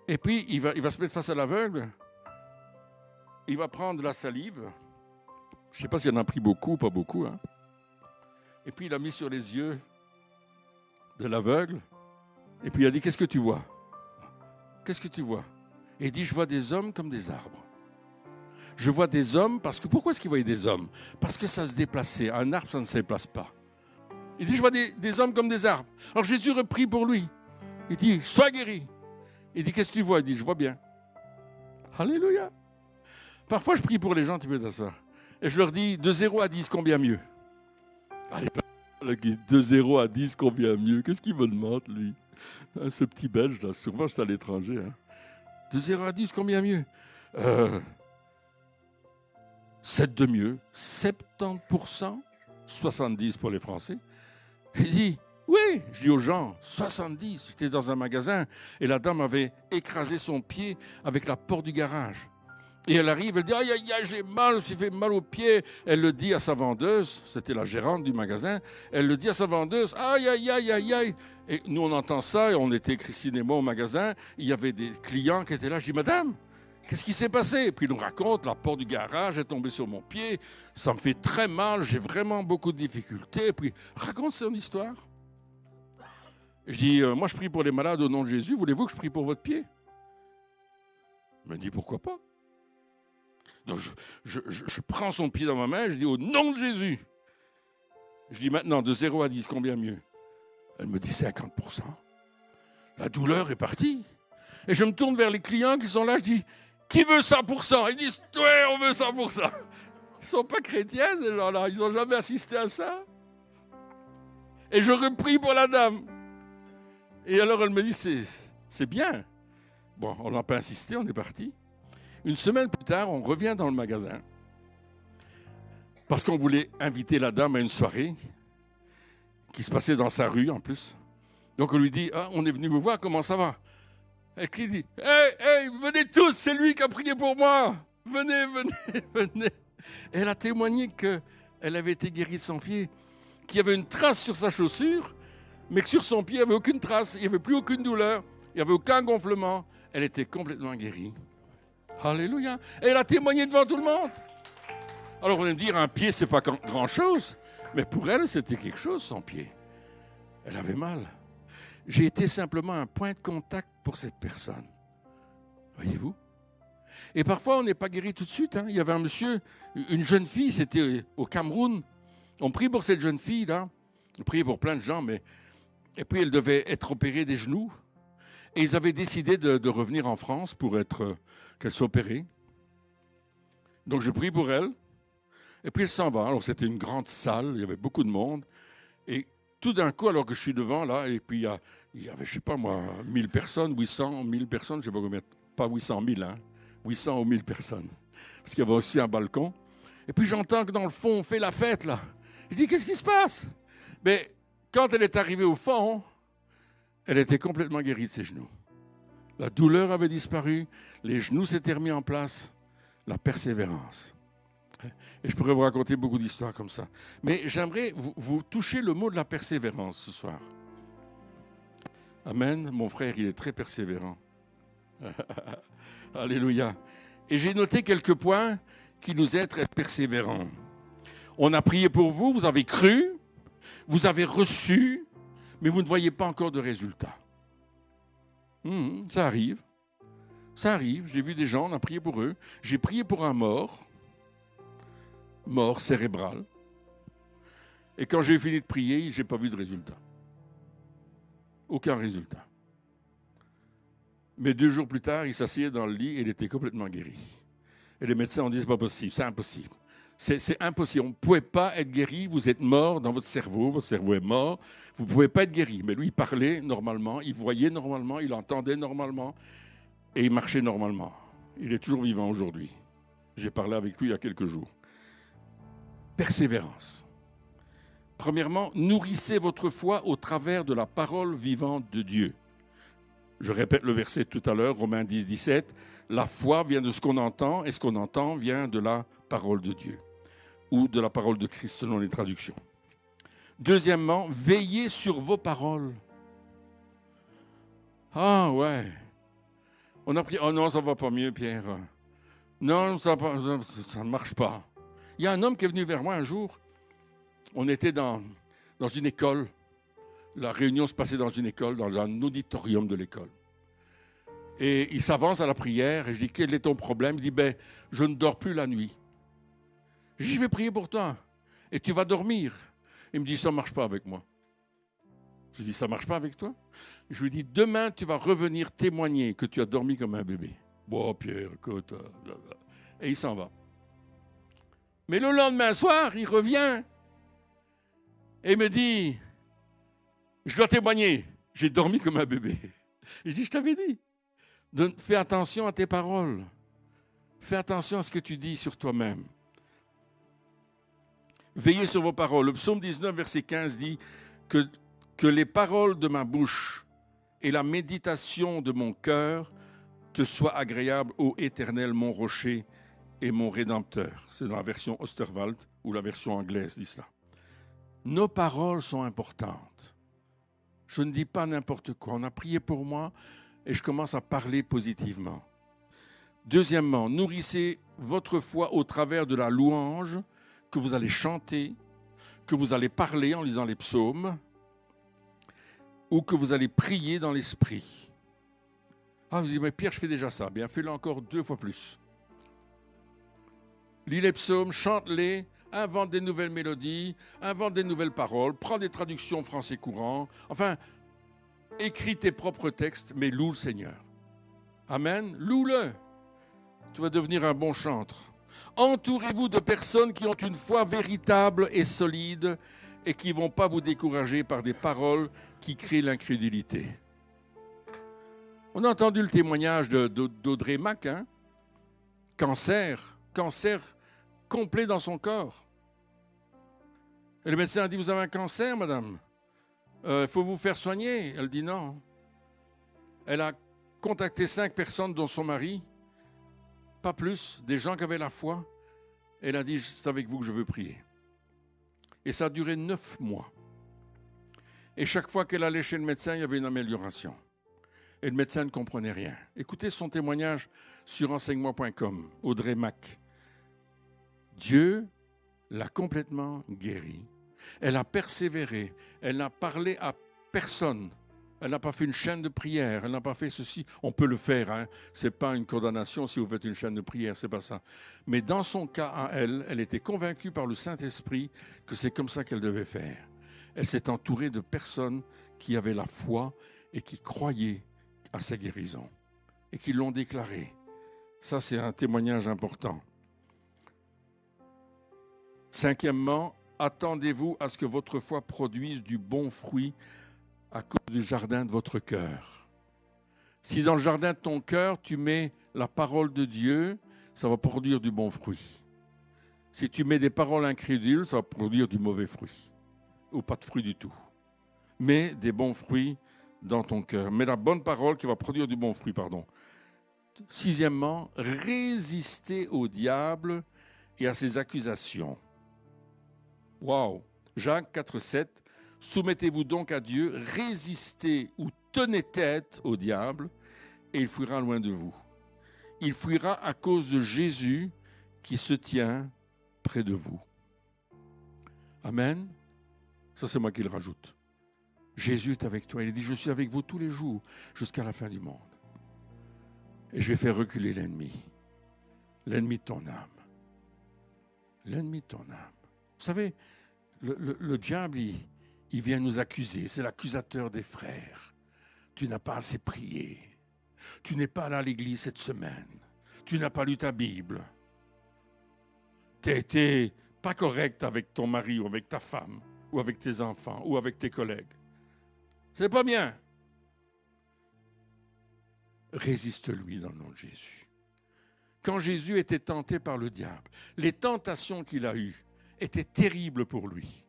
Et puis, il va se mettre face à l'aveugle. Il va prendre de la salive. Je ne sais pas s'il en a pris beaucoup ou pas beaucoup. Et puis, il a mis sur les yeux de l'aveugle. Et puis, il a dit, qu'est-ce que tu vois? Qu'est-ce que tu vois? Et il dit, je vois des hommes comme des arbres. Je vois des hommes, parce que pourquoi est-ce qu'il voyait des hommes? Parce que ça se déplaçait. Un arbre, ça ne se déplace pas. Il dit, je vois des hommes comme des arbres. Alors Jésus reprit pour lui. Il dit, sois guéri. Il dit, qu'est-ce que tu vois? Il dit, je vois bien. Alléluia. Parfois, je prie pour les gens, tu peux t'asseoir. Et je leur dis, de 0 à 10, combien mieux? Allez, de 0 à 10, combien mieux? Qu'est-ce qu'il me demande, lui? Ce petit Belge, là, souvent, c'est à l'étranger. Hein. De 0 à 10, combien mieux? 7 de mieux, 70%, 70 pour les Français. Il dit, oui, je dis aux gens, 70. J'étais dans un magasin et la dame avait écrasé son pied avec la porte du garage. Et elle arrive, elle dit, aïe, aïe, aïe, j'ai mal, j'ai fait mal au pied. Elle le dit à sa vendeuse, c'était la gérante du magasin, elle le dit à sa vendeuse, aïe, aïe, aïe, aïe, aïe. Et nous, on entend ça, et on était, Christine et moi, au magasin, il y avait des clients qui étaient là. Je dis, madame, qu'est-ce qui s'est passé? Et puis il nous raconte, la porte du garage est tombée sur mon pied, ça me fait très mal, j'ai vraiment beaucoup de difficultés. Et puis, raconte son histoire. Je dis, moi je prie pour les malades au nom de Jésus, voulez-vous que je prie pour votre pied? Il me dit, pourquoi pas? Donc je prends son pied dans ma main, je dis, au nom de Jésus. Je dis, maintenant, de 0 à 10, combien mieux? Elle me dit 50%. La douleur est partie. Et je me tourne vers les clients qui sont là, je dis, qui veut 100%? Ils disent, ouais, on veut 100%. Ils ne sont pas chrétiens, ces gens-là, ils n'ont jamais assisté à ça. Et je reprie pour la dame. Et alors elle me dit, c'est bien. Bon, on n'a pas insisté, on est parti. Une semaine plus tard, on revient dans le magasin parce qu'on voulait inviter la dame à une soirée qui se passait dans sa rue en plus. Donc on lui dit, ah, on est venu vous voir, comment ça va? Elle qui dit, hey, venez tous, c'est lui qui a prié pour moi. Venez, venez, venez. Et elle a témoigné qu'elle avait été guérie de son pied, qu'il y avait une trace sur sa chaussure, mais que sur son pied, il n'y avait aucune trace, il n'y avait plus aucune douleur, il n'y avait aucun gonflement. Elle était complètement guérie. Alléluia. Et elle a témoigné devant tout le monde. Alors on va me dire, un pied, c'est pas grand-chose, mais pour elle, c'était quelque chose, son pied. Elle avait mal. J'ai été simplement un point de contact pour cette personne. Voyez-vous? Et parfois, on n'est pas guéri tout de suite. Hein. Il y avait un monsieur, une jeune fille, c'était au Cameroun. On prie pour cette jeune fille-là. On priait pour plein de gens, mais... Et puis, elle devait être opérée des genoux. Et ils avaient décidé de revenir en France pour qu'elle soit opérée. Donc, je prie pour elle. Et puis, elle s'en va. Alors, c'était une grande salle. Il y avait beaucoup de monde. Et tout d'un coup, alors que je suis devant, là, et puis il y avait, je sais pas moi, 1000 personnes, 800, 1000 personnes, je sais pas combien, pas 800 000, hein, 800 ou 1000 personnes. Parce qu'il y avait aussi un balcon. Et puis, j'entends que dans le fond, on fait la fête, là. Je dis, qu'est-ce qui se passe? Mais quand elle est arrivée au fond, elle était complètement guérie de ses genoux. La douleur avait disparu, les genoux s'étaient remis en place, la persévérance. Et je pourrais vous raconter beaucoup d'histoires comme ça. Mais j'aimerais vous toucher le mot de la persévérance ce soir. Amen. Mon frère, il est très persévérant. Alléluia. Et j'ai noté quelques points qui nous aident à être persévérants. On a prié pour vous, vous avez cru, vous avez reçu, mais vous ne voyez pas encore de résultat. Ça arrive. Ça arrive. J'ai vu des gens, on a prié pour eux. J'ai prié pour un mort cérébral. Et quand j'ai fini de prier, je n'ai pas vu de résultat. Aucun résultat. Mais 2 jours plus tard, il s'asseyait dans le lit et il était complètement guéri. Et les médecins ont dit, c'est pas possible, c'est impossible. C'est impossible. On ne pouvait pas être guéri, vous êtes mort dans votre cerveau est mort, vous ne pouvez pas être guéri. Mais lui, il parlait normalement, il voyait normalement, il entendait normalement et il marchait normalement. Il est toujours vivant aujourd'hui. J'ai parlé avec lui il y a quelques jours. Persévérance. Premièrement, nourrissez votre foi au travers de la parole vivante de Dieu. Je répète le verset tout à l'heure, Romains 10, 17. La foi vient de ce qu'on entend et ce qu'on entend vient de la parole de Dieu ou de la parole de Christ selon les traductions. Deuxièmement, veillez sur vos paroles. Ah ouais. On a pris, oh non, ça ne va pas mieux, Pierre. Non, ça ne marche pas. Il y a un homme qui est venu vers moi un jour. On était dans une école. La réunion se passait dans une école, dans un auditorium de l'école. Et il s'avance à la prière et je dis, quel est ton problème? Il dit, ben, je ne dors plus la nuit. Je dis, je vais prier pour toi et tu vas dormir. Il me dit, ça ne marche pas avec moi. Je lui dis, ça ne marche pas avec toi? Je lui dis, demain, tu vas revenir témoigner que tu as dormi comme un bébé. Bon, Pierre, écoute. Et il s'en va. Mais le lendemain soir, il revient et il me dit, je dois témoigner, j'ai dormi comme un bébé. Je dis, je t'avais dit, fais attention à tes paroles. Fais attention à ce que tu dis sur toi-même. Veillez sur vos paroles. Le psaume 19, verset 15 dit que les paroles de ma bouche et la méditation de mon cœur te soient agréables, ô Éternel, mon rocher et mon rédempteur. C'est dans la version Osterwald ou la version anglaise dit cela. Nos paroles sont importantes. Je ne dis pas n'importe quoi. On a prié pour moi et je commence à parler positivement. Deuxièmement, nourrissez votre foi au travers de la louange que vous allez chanter, que vous allez parler en lisant les psaumes ou que vous allez prier dans l'esprit. Ah, vous dites, mais Pierre, je fais déjà ça. Bien, fais-le encore 2 fois plus. Lis les psaumes, chante-les, invente des nouvelles mélodies, invente des nouvelles paroles, prends des traductions français courant. Enfin, écris tes propres textes, mais loue le Seigneur. Amen. Loue-le. Tu vas devenir un bon chantre. Entourez-vous de personnes qui ont une foi véritable et solide et qui ne vont pas vous décourager par des paroles qui créent l'incrédulité. On a entendu le témoignage d'Audrey Mack, hein? Cancer complet dans son corps. Et le médecin a dit, vous avez un cancer, madame? Il faut vous faire soigner. Elle dit non. Elle a contacté 5 personnes, dont son mari, pas plus, des gens qui avaient la foi. Elle a dit, c'est avec vous que je veux prier. Et ça a duré 9 mois. Et chaque fois qu'elle allait chez le médecin, il y avait une amélioration. Et le médecin ne comprenait rien. Écoutez son témoignage sur renseignement.com, Audrey Mack. Dieu l'a complètement guérie. Elle a persévéré. Elle n'a parlé à personne. Elle n'a pas fait une chaîne de prière. Elle n'a pas fait ceci. On peut le faire. Hein. Ce n'est pas une condamnation si vous faites une chaîne de prière. Ce n'est pas ça. Mais dans son cas à elle, elle était convaincue par le Saint-Esprit que c'est comme ça qu'elle devait faire. Elle s'est entourée de personnes qui avaient la foi et qui croyaient à sa guérison et qui l'ont déclaré. Ça, c'est un témoignage important. 5e, attendez-vous à ce que votre foi produise du bon fruit à cause du jardin de votre cœur. Si dans le jardin de ton cœur, tu mets la parole de Dieu, ça va produire du bon fruit. Si tu mets des paroles incrédules, ça va produire du mauvais fruit ou pas de fruit du tout. Mais des bons fruits dans ton cœur. Mais la bonne parole qui va produire du bon fruit, pardon. 6e, résistez au diable et à ses accusations. Waouh! Jacques 4,7. Soumettez-vous donc à Dieu, résistez ou tenez tête au diable et il fuira loin de vous. Il fuira à cause de Jésus qui se tient près de vous. Amen. Ça, c'est moi qui le rajoute. Jésus est avec toi. Il dit, je suis avec vous tous les jours jusqu'à la fin du monde. Et je vais faire reculer l'ennemi. L'ennemi de ton âme. L'ennemi de ton âme. Vous savez, le diable, il vient nous accuser. C'est l'accusateur des frères. Tu n'as pas assez prié. Tu n'es pas allé à l'église cette semaine. Tu n'as pas lu ta Bible. Tu as été pas correct avec ton mari ou avec ta femme ou avec tes enfants ou avec tes collègues. C'est pas bien. Résiste-lui dans le nom de Jésus. Quand Jésus était tenté par le diable, les tentations qu'il a eues étaient terribles pour lui.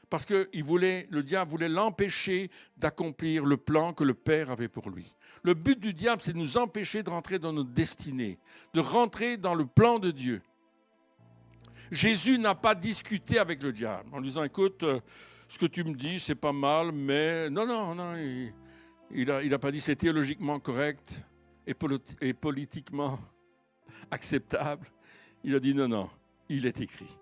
Parce que le diable voulait l'empêcher d'accomplir le plan que le Père avait pour lui. Le but du diable, c'est de nous empêcher de rentrer dans notre destinée, de rentrer dans le plan de Dieu. Jésus n'a pas discuté avec le diable en lui disant, écoute, ce que tu me dis, c'est pas mal, mais non, il n'a pas dit c'est théologiquement correct et politiquement acceptable. Il a dit non, il est écrit.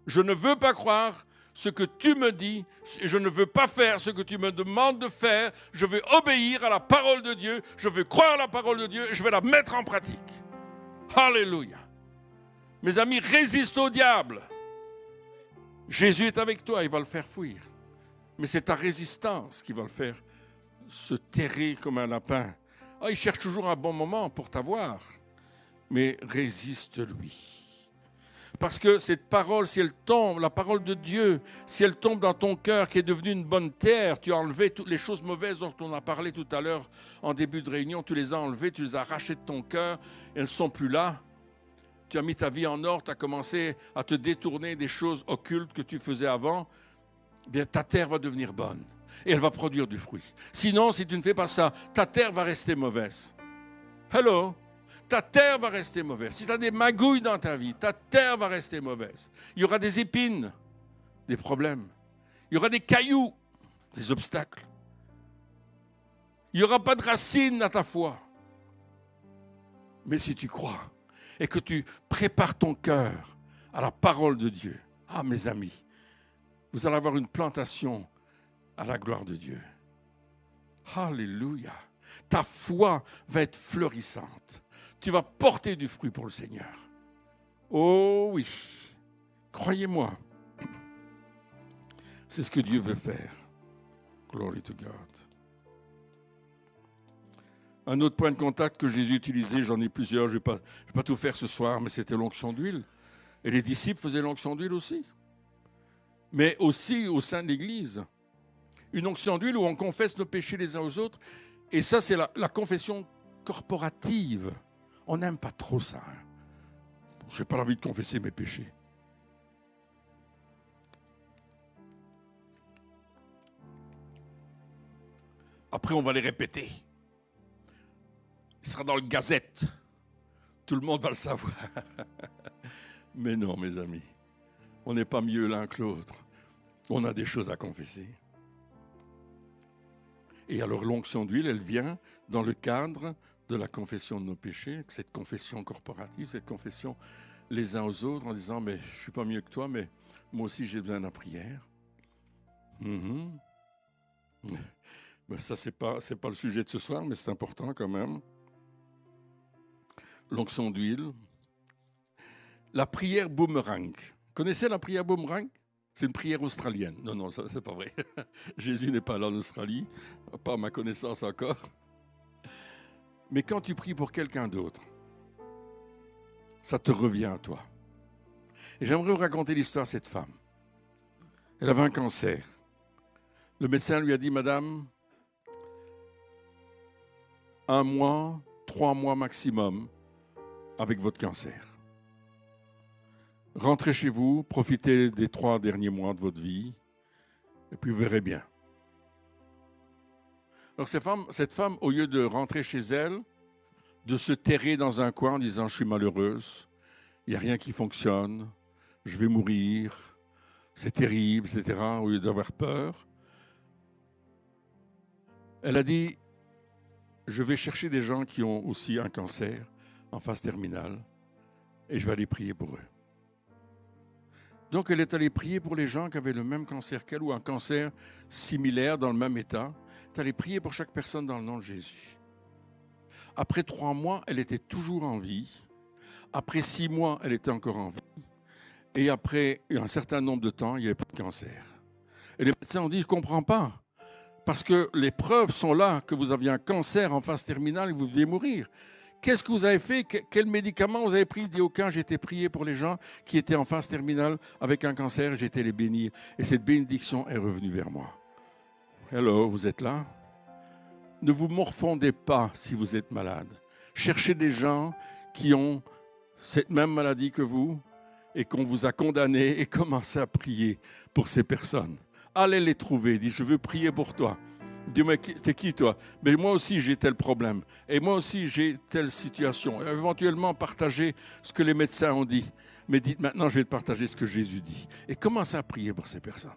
Je ne veux pas croire ce que tu me dis, je ne veux pas faire ce que tu me demandes de faire, je veux obéir à la parole de Dieu, je veux croire à la parole de Dieu et je vais la mettre en pratique. Alléluia. Mes amis, résiste au diable. Jésus est avec toi, il va le faire fuir. Mais c'est ta résistance qui va le faire se terrer comme un lapin. Il cherche toujours un bon moment pour t'avoir. Mais résiste-lui. Parce que cette parole, si elle tombe, la parole de Dieu, si elle tombe dans ton cœur qui est devenu une bonne terre, tu as enlevé toutes les choses mauvaises dont on a parlé tout à l'heure en début de réunion, tu les as enlevées, tu les as arrachées de ton cœur, elles ne sont plus là. Tu as mis ta vie en ordre, tu as commencé à te détourner des choses occultes que tu faisais avant, eh bien ta terre va devenir bonne et elle va produire du fruit. Sinon, si tu ne fais pas ça, ta terre va rester mauvaise. Hello? Ta terre va rester mauvaise. Si tu as des magouilles dans ta vie, ta terre va rester mauvaise. Il y aura des épines, des problèmes. Il y aura des cailloux, des obstacles. Il n'y aura pas de racines dans ta foi. Mais si tu crois et que tu prépares ton cœur à la parole de Dieu, mes amis, vous allez avoir une plantation à la gloire de Dieu. Alléluia. Ta foi va être fleurissante. Tu vas porter du fruit pour le Seigneur. Oh oui, croyez-moi, c'est ce que Dieu veut faire. Glory to God. Un autre point de contact que Jésus utilisait, j'en ai plusieurs, je ne vais pas tout faire ce soir, mais c'était l'onction d'huile. Et les disciples faisaient l'onction d'huile aussi. Mais aussi au sein de l'Église. Une onction d'huile où on confesse nos péchés les uns aux autres. Et ça, c'est la confession corporative. On n'aime pas trop ça. Je n'ai pas envie de confesser mes péchés. Après, on va les répéter. Il sera dans le Gazette. Tout le monde va le savoir. Mais non, mes amis. On n'est pas mieux l'un que l'autre. On a des choses à confesser. Et alors, l'onction d'huile, elle vient dans le cadre de la confession de nos péchés, cette confession corporative, cette confession les uns aux autres en disant « mais je ne suis pas mieux que toi, mais moi aussi j'ai besoin de la prière. » Mais ça, c'est pas le sujet de ce soir, mais c'est important quand même. L'onction d'huile. La prière boomerang. Connaissez la prière boomerang? C'est une prière australienne. Non, ça, c'est pas vrai. Jésus n'est pas allé en Australie, pas à ma connaissance encore. Mais quand tu pries pour quelqu'un d'autre, ça te revient à toi. Et j'aimerais vous raconter l'histoire de cette femme. Elle avait un cancer. Le médecin lui a dit, Madame, 1 mois, 3 mois maximum avec votre cancer. Rentrez chez vous, profitez des 3 derniers mois de votre vie, et puis vous verrez bien. Alors cette femme, au lieu de rentrer chez elle, de se terrer dans un coin en disant « je suis malheureuse, il n'y a rien qui fonctionne, je vais mourir, c'est terrible, etc. » au lieu d'avoir peur, elle a dit « je vais chercher des gens qui ont aussi un cancer en phase terminale et je vais aller prier pour eux. » Donc elle est allée prier pour les gens qui avaient le même cancer qu'elle ou un cancer similaire dans le même état. Elle est allée prier pour chaque personne dans le nom de Jésus. Après 3 mois, elle était toujours en vie. Après 6 mois, elle était encore en vie. Et après un certain nombre de temps, il n'y avait plus de cancer. Et les médecins ont dit, je ne comprends pas. Parce que les preuves sont là que vous aviez un cancer en phase terminale et que vous deviez mourir. Qu'est-ce que vous avez fait? Quel médicament vous avez pris? Il dit aucun, j'ai été prié pour les gens qui étaient en phase terminale avec un cancer, j'ai été les bénir. Et cette bénédiction est revenue vers moi. Hello, vous êtes là? Ne vous morfondez pas si vous êtes malade. Cherchez des gens qui ont cette même maladie que vous et qu'on vous a condamné et commencez à prier pour ces personnes. Allez les trouver, dites, je veux prier pour toi. Dis, mais t'es qui toi? Mais moi aussi j'ai tel problème. Et moi aussi j'ai telle situation. Et éventuellement partager ce que les médecins ont dit. Mais dites maintenant je vais te partager ce que Jésus dit. Et commencez à prier pour ces personnes.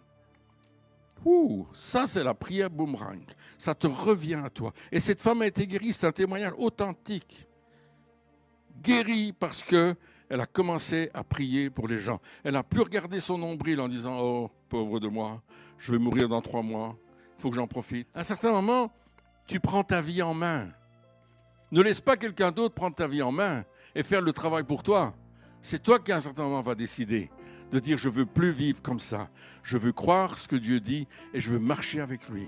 Ça c'est la prière boomerang. Ça te revient à toi. Et cette femme a été guérie, c'est un témoignage authentique. Guérie parce qu'elle Elle a commencé à prier pour les gens. Elle n'a plus regardé son nombril en disant « Oh, pauvre de moi, je vais mourir dans 3 mois, il faut que j'en profite. » À un certain moment, tu prends ta vie en main. Ne laisse pas quelqu'un d'autre prendre ta vie en main et faire le travail pour toi. C'est toi qui, à un certain moment, vas décider de dire « Je ne veux plus vivre comme ça. Je veux croire ce que Dieu dit et je veux marcher avec lui.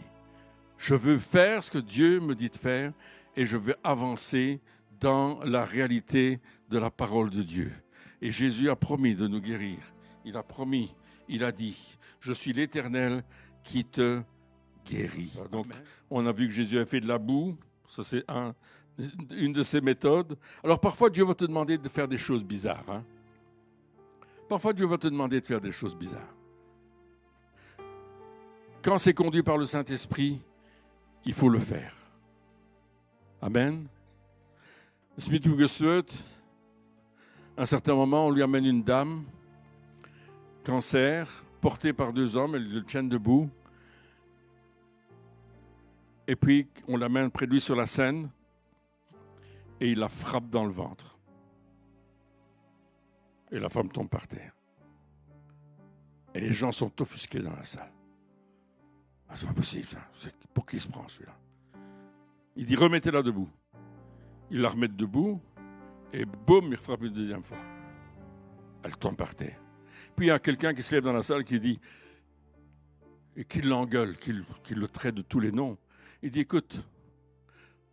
Je veux faire ce que Dieu me dit de faire et je veux avancer dans la réalité de la parole de Dieu. » Et Jésus a promis de nous guérir. Il a promis, il a dit « Je suis l'Éternel qui te guérit. » Donc, on a vu que Jésus a fait de la boue. Ça, c'est une de ses méthodes. Alors, parfois, Dieu va te demander de faire des choses bizarres. Hein? Parfois, Dieu va te demander de faire des choses bizarres. Quand c'est conduit par le Saint-Esprit, il faut le faire. Amen. Smith Wigglesworth, à un certain moment, on lui amène une dame, cancer, portée par 2 hommes, elle le tient debout. Et puis, on l'amène près de lui sur la scène et il la frappe dans le ventre. Et la femme tombe par terre. Et les gens sont offusqués dans la salle. Ah, c'est pas possible, ça. Pour qui se prend, celui-là? Il dit, remettez-la debout. Il la remet debout et boum, il frappe une 2e fois. Elle tombe par terre. Puis il y a quelqu'un qui se lève dans la salle qui dit, et qui l'engueule, qui le traite de tous les noms. Il dit, écoute,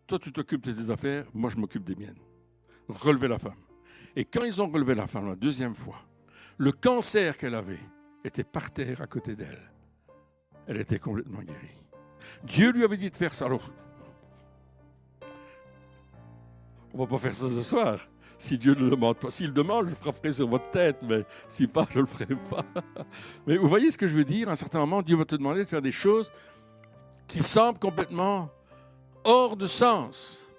toi tu t'occupes de tes affaires, moi je m'occupe des miennes. Relevez la femme. Et quand ils ont relevé la femme la 2e fois, le cancer qu'elle avait était par terre à côté d'elle. Elle était complètement guérie. Dieu lui avait dit de faire ça. Alors, on ne va pas faire ça ce soir. Si Dieu ne le demande pas. S'il demande, je le frapperai sur votre tête, mais si pas, je ne le ferai pas. Mais vous voyez ce que je veux dire? À un certain moment, Dieu va te demander de faire des choses qui semblent complètement hors de sens.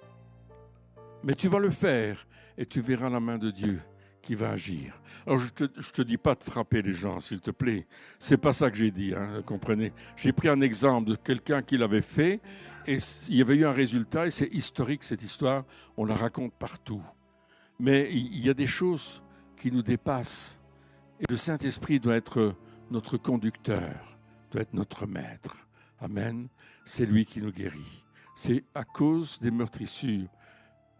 Mais tu vas le faire et tu verras la main de Dieu qui va agir. Alors, je te dis pas de frapper les gens, s'il te plaît. C'est pas ça que j'ai dit, hein, comprenez. J'ai pris un exemple de quelqu'un qui l'avait fait et il y avait eu un résultat et c'est historique cette histoire. On la raconte partout. Mais il y a des choses qui nous dépassent et le Saint-Esprit doit être notre conducteur, doit être notre maître. Amen. C'est lui qui nous guérit. C'est à cause des meurtrissures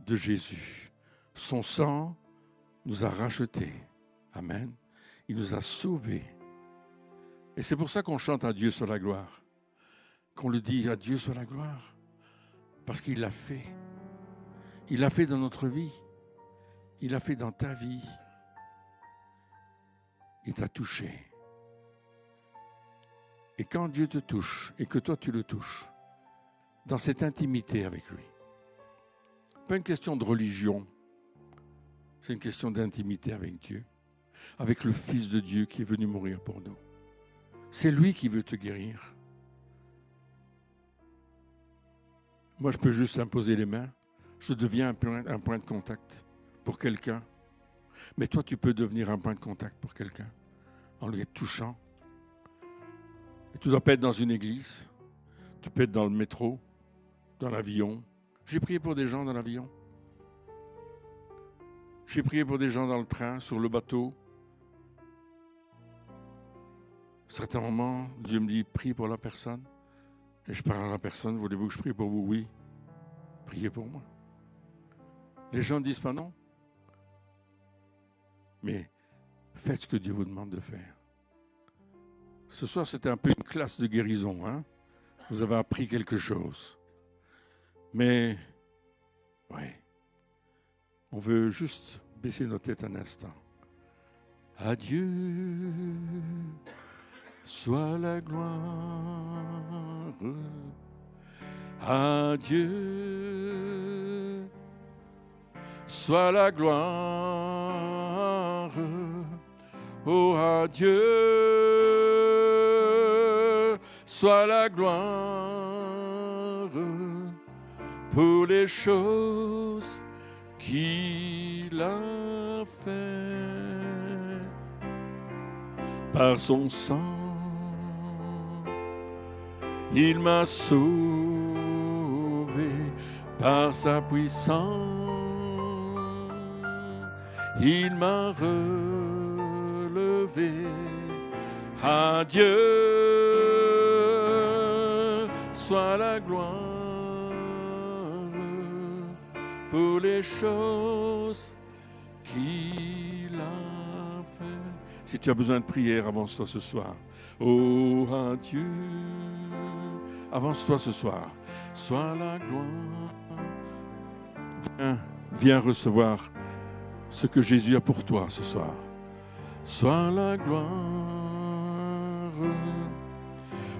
de Jésus. Son sang nous a rachetés. Amen. Il nous a sauvés. Et c'est pour ça qu'on chante à Dieu sur la gloire. Qu'on le dit à Dieu sur la gloire. Parce qu'il l'a fait. Il l'a fait dans notre vie. Il l'a fait dans ta vie. Il t'a touché. Et quand Dieu te touche et que toi tu le touches, dans cette intimité avec lui, pas une question de religion, c'est une question d'intimité avec Dieu, avec le Fils de Dieu qui est venu mourir pour nous. C'est lui qui veut te guérir. Moi, je peux juste imposer les mains. Je deviens un point de contact pour quelqu'un. Mais toi, tu peux devenir un point de contact pour quelqu'un en lui touchant. Et tu ne dois pas être dans une église. Tu peux être dans le métro, dans l'avion. J'ai prié pour des gens dans l'avion. J'ai prié pour des gens dans le train, sur le bateau. À certains moments, Dieu me dit, prie pour la personne. Et je parle à la personne, voulez-vous que je prie pour vous? Oui. Priez pour moi. Les gens ne disent pas non. Mais faites ce que Dieu vous demande de faire. Ce soir, c'était un peu une classe de guérison. Hein? Vous avez appris quelque chose. Mais, ouais, on veut juste baisser nos têtes un instant. À Dieu soit la gloire. À Dieu soit la gloire. Oh, à Dieu soit la gloire pour les choses qu'il a fait. Par son sang, il m'a sauvé. Par sa puissance, il m'a relevé. À Dieu soit la gloire pour les choses qu'il a fait. Si tu as besoin de prière, avance-toi ce soir. Oh, à Dieu, avance-toi ce soir. Soit la gloire. Viens recevoir ce que Jésus a pour toi ce soir. Soit la gloire.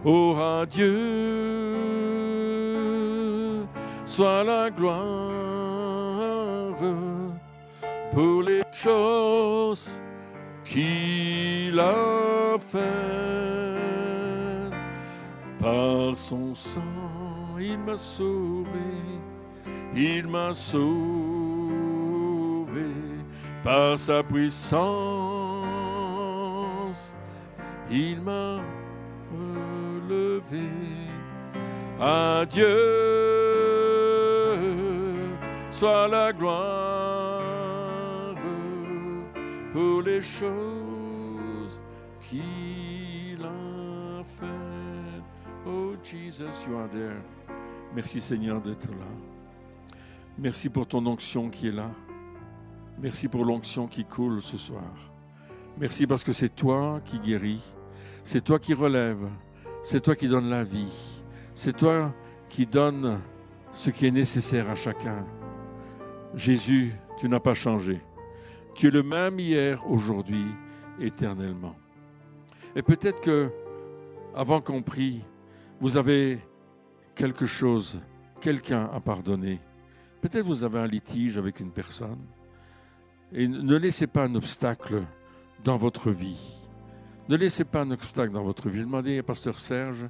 Oh, à Dieu, soit la gloire pour les choses qu'il a faites. Par son sang, il m'a sauvé, il m'a sauvé. Par sa puissance, il m'a relevé. À Dieu soit la gloire pour les choses qu'il a faites. Oh Jesus, you are there. Merci Seigneur d'être là. Merci pour ton onction qui est là. Merci pour l'onction qui coule ce soir. Merci parce que c'est toi qui guéris. C'est toi qui relèves. C'est toi qui donnes la vie. C'est toi qui donnes ce qui est nécessaire à chacun. Jésus, tu n'as pas changé. Tu es le même hier, aujourd'hui, éternellement. Et peut-être que, avant qu'on prie, vous avez quelque chose, quelqu'un à pardonner. Peut-être vous avez un litige avec une personne. Et ne laissez pas un obstacle dans votre vie. Ne laissez pas un obstacle dans votre vie. J'ai demandé à Pasteur Serge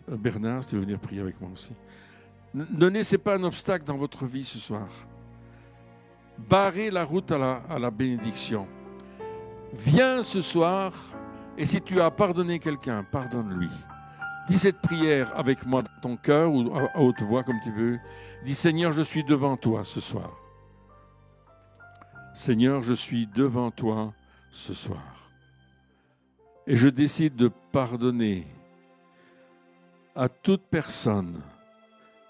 Bernard, si tu veux venir prier avec moi aussi. Ne laissez pas un obstacle dans votre vie ce soir. Barrez la route à la bénédiction. Viens ce soir et si tu as pardonné quelqu'un, pardonne-lui. Dis cette prière avec moi dans ton cœur ou à haute voix comme tu veux. Dis Seigneur, je suis devant toi ce soir. Seigneur, je suis devant toi ce soir. Et je décide de pardonner à toute personne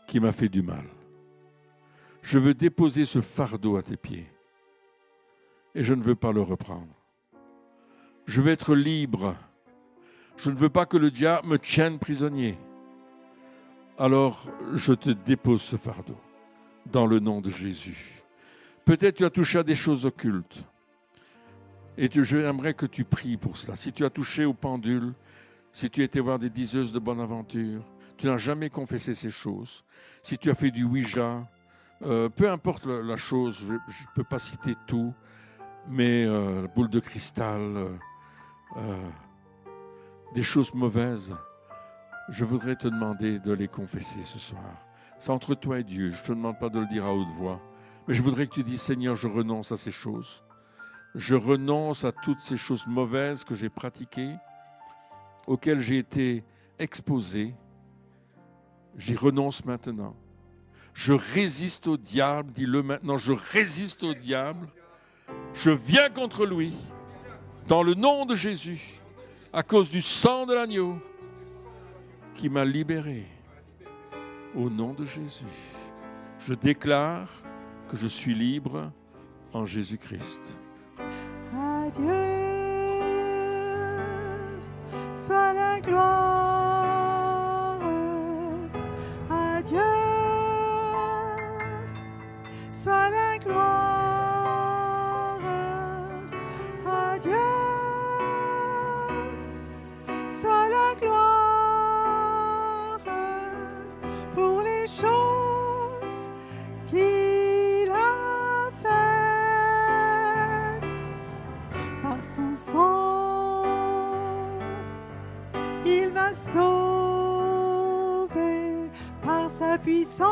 qui m'a fait du mal. Je veux déposer ce fardeau à tes pieds et je ne veux pas le reprendre. Je veux être libre. Je ne veux pas que le diable me tienne prisonnier. Alors, je te dépose ce fardeau dans le nom de Jésus. Peut-être tu as touché à des choses occultes et j'aimerais que tu pries pour cela. Si tu as touché au pendule, si tu étais voir des diseuses de bonne aventure, tu n'as jamais confessé ces choses. Si tu as fait du Ouija, peu importe la chose, je ne peux pas citer tout, mais la boule de cristal, des choses mauvaises, je voudrais te demander de les confesser ce soir. C'est entre toi et Dieu, je ne te demande pas de le dire à haute voix, mais je voudrais que tu dises, Seigneur, je renonce à ces choses. Je renonce à toutes ces choses mauvaises que j'ai pratiquées, auxquelles j'ai été exposé. J'y renonce maintenant. Je résiste au diable, dis-le maintenant, je résiste au diable. Je viens contre lui, dans le nom de Jésus, à cause du sang de l'agneau qui m'a libéré. Au nom de Jésus, je déclare que je suis libre en Jésus-Christ. À Dieu soit la gloire. À Dieu soit la gloire. À Dieu soit la gloire pour les choses qu'il a faites. Par son sang, il m'a sauvé. Par sa puissance,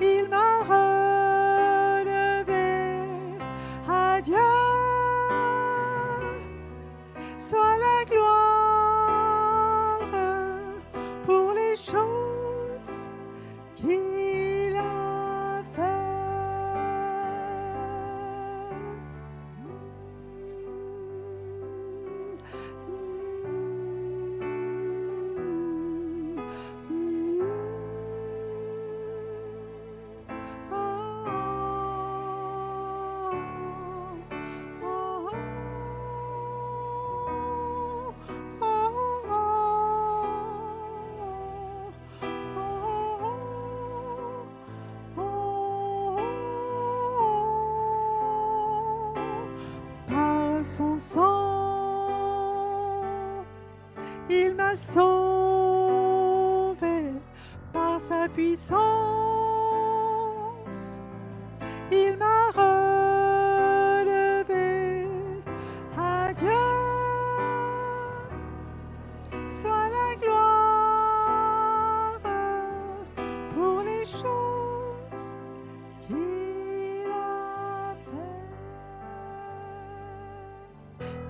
il m'a relevé. À Dieu soit la gloire pour les choses qu'il a faites. son sang, il m'a sauvé par sa puissance. Il m'a relevé. À Dieu soit la gloire pour les choses qu'il a faites.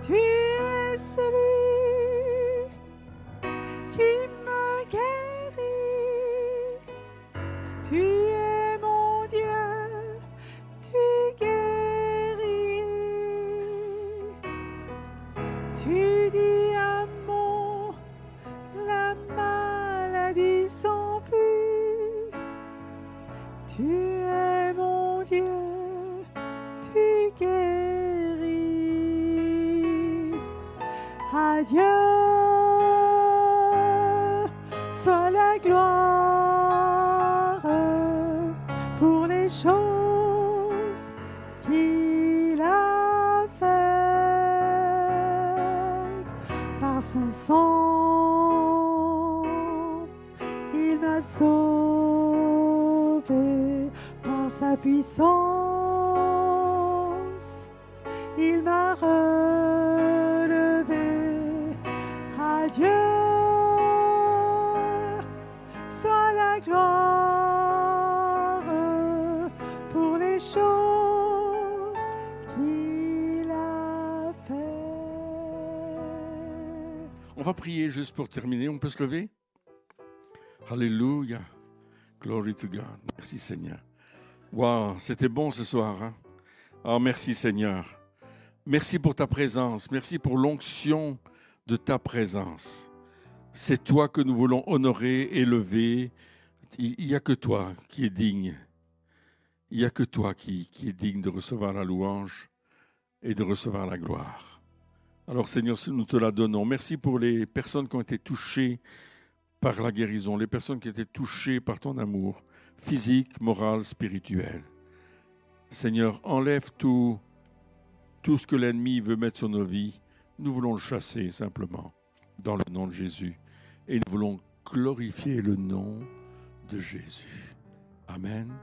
Tu es celui qui me guérit. Tu es mon Dieu, tu guéris. Tu dis un mot, la maladie s'enfuit. Tu es mon Dieu, tu guéris. À Dieu soit la gloire pour les choses qu'il a faites. Par son sang, il m'a sauvé. Par sa puissance, il m'a relevé. À Dieu soit la gloire pour les choses qu'il a faites. On va prier juste pour terminer. On peut se lever? Alléluia. Glory to God. Merci Seigneur. Wow, c'était bon ce soir. Hein? Oh, merci Seigneur. Merci pour ta présence. Merci pour l'onction de ta présence. C'est toi que nous voulons honorer, élever. Il n'y a que toi qui est digne. Il n'y a que toi qui est digne de recevoir la louange et de recevoir la gloire. Alors Seigneur, nous te la donnons. Merci pour les personnes qui ont été touchées par la guérison, les personnes qui étaient touchées par ton amour, physique, moral, spirituel. Seigneur, enlève tout ce que l'ennemi veut mettre sur nos vies. Nous voulons le chasser simplement, dans le nom de Jésus. Et nous voulons glorifier le nom de Jésus. Amen.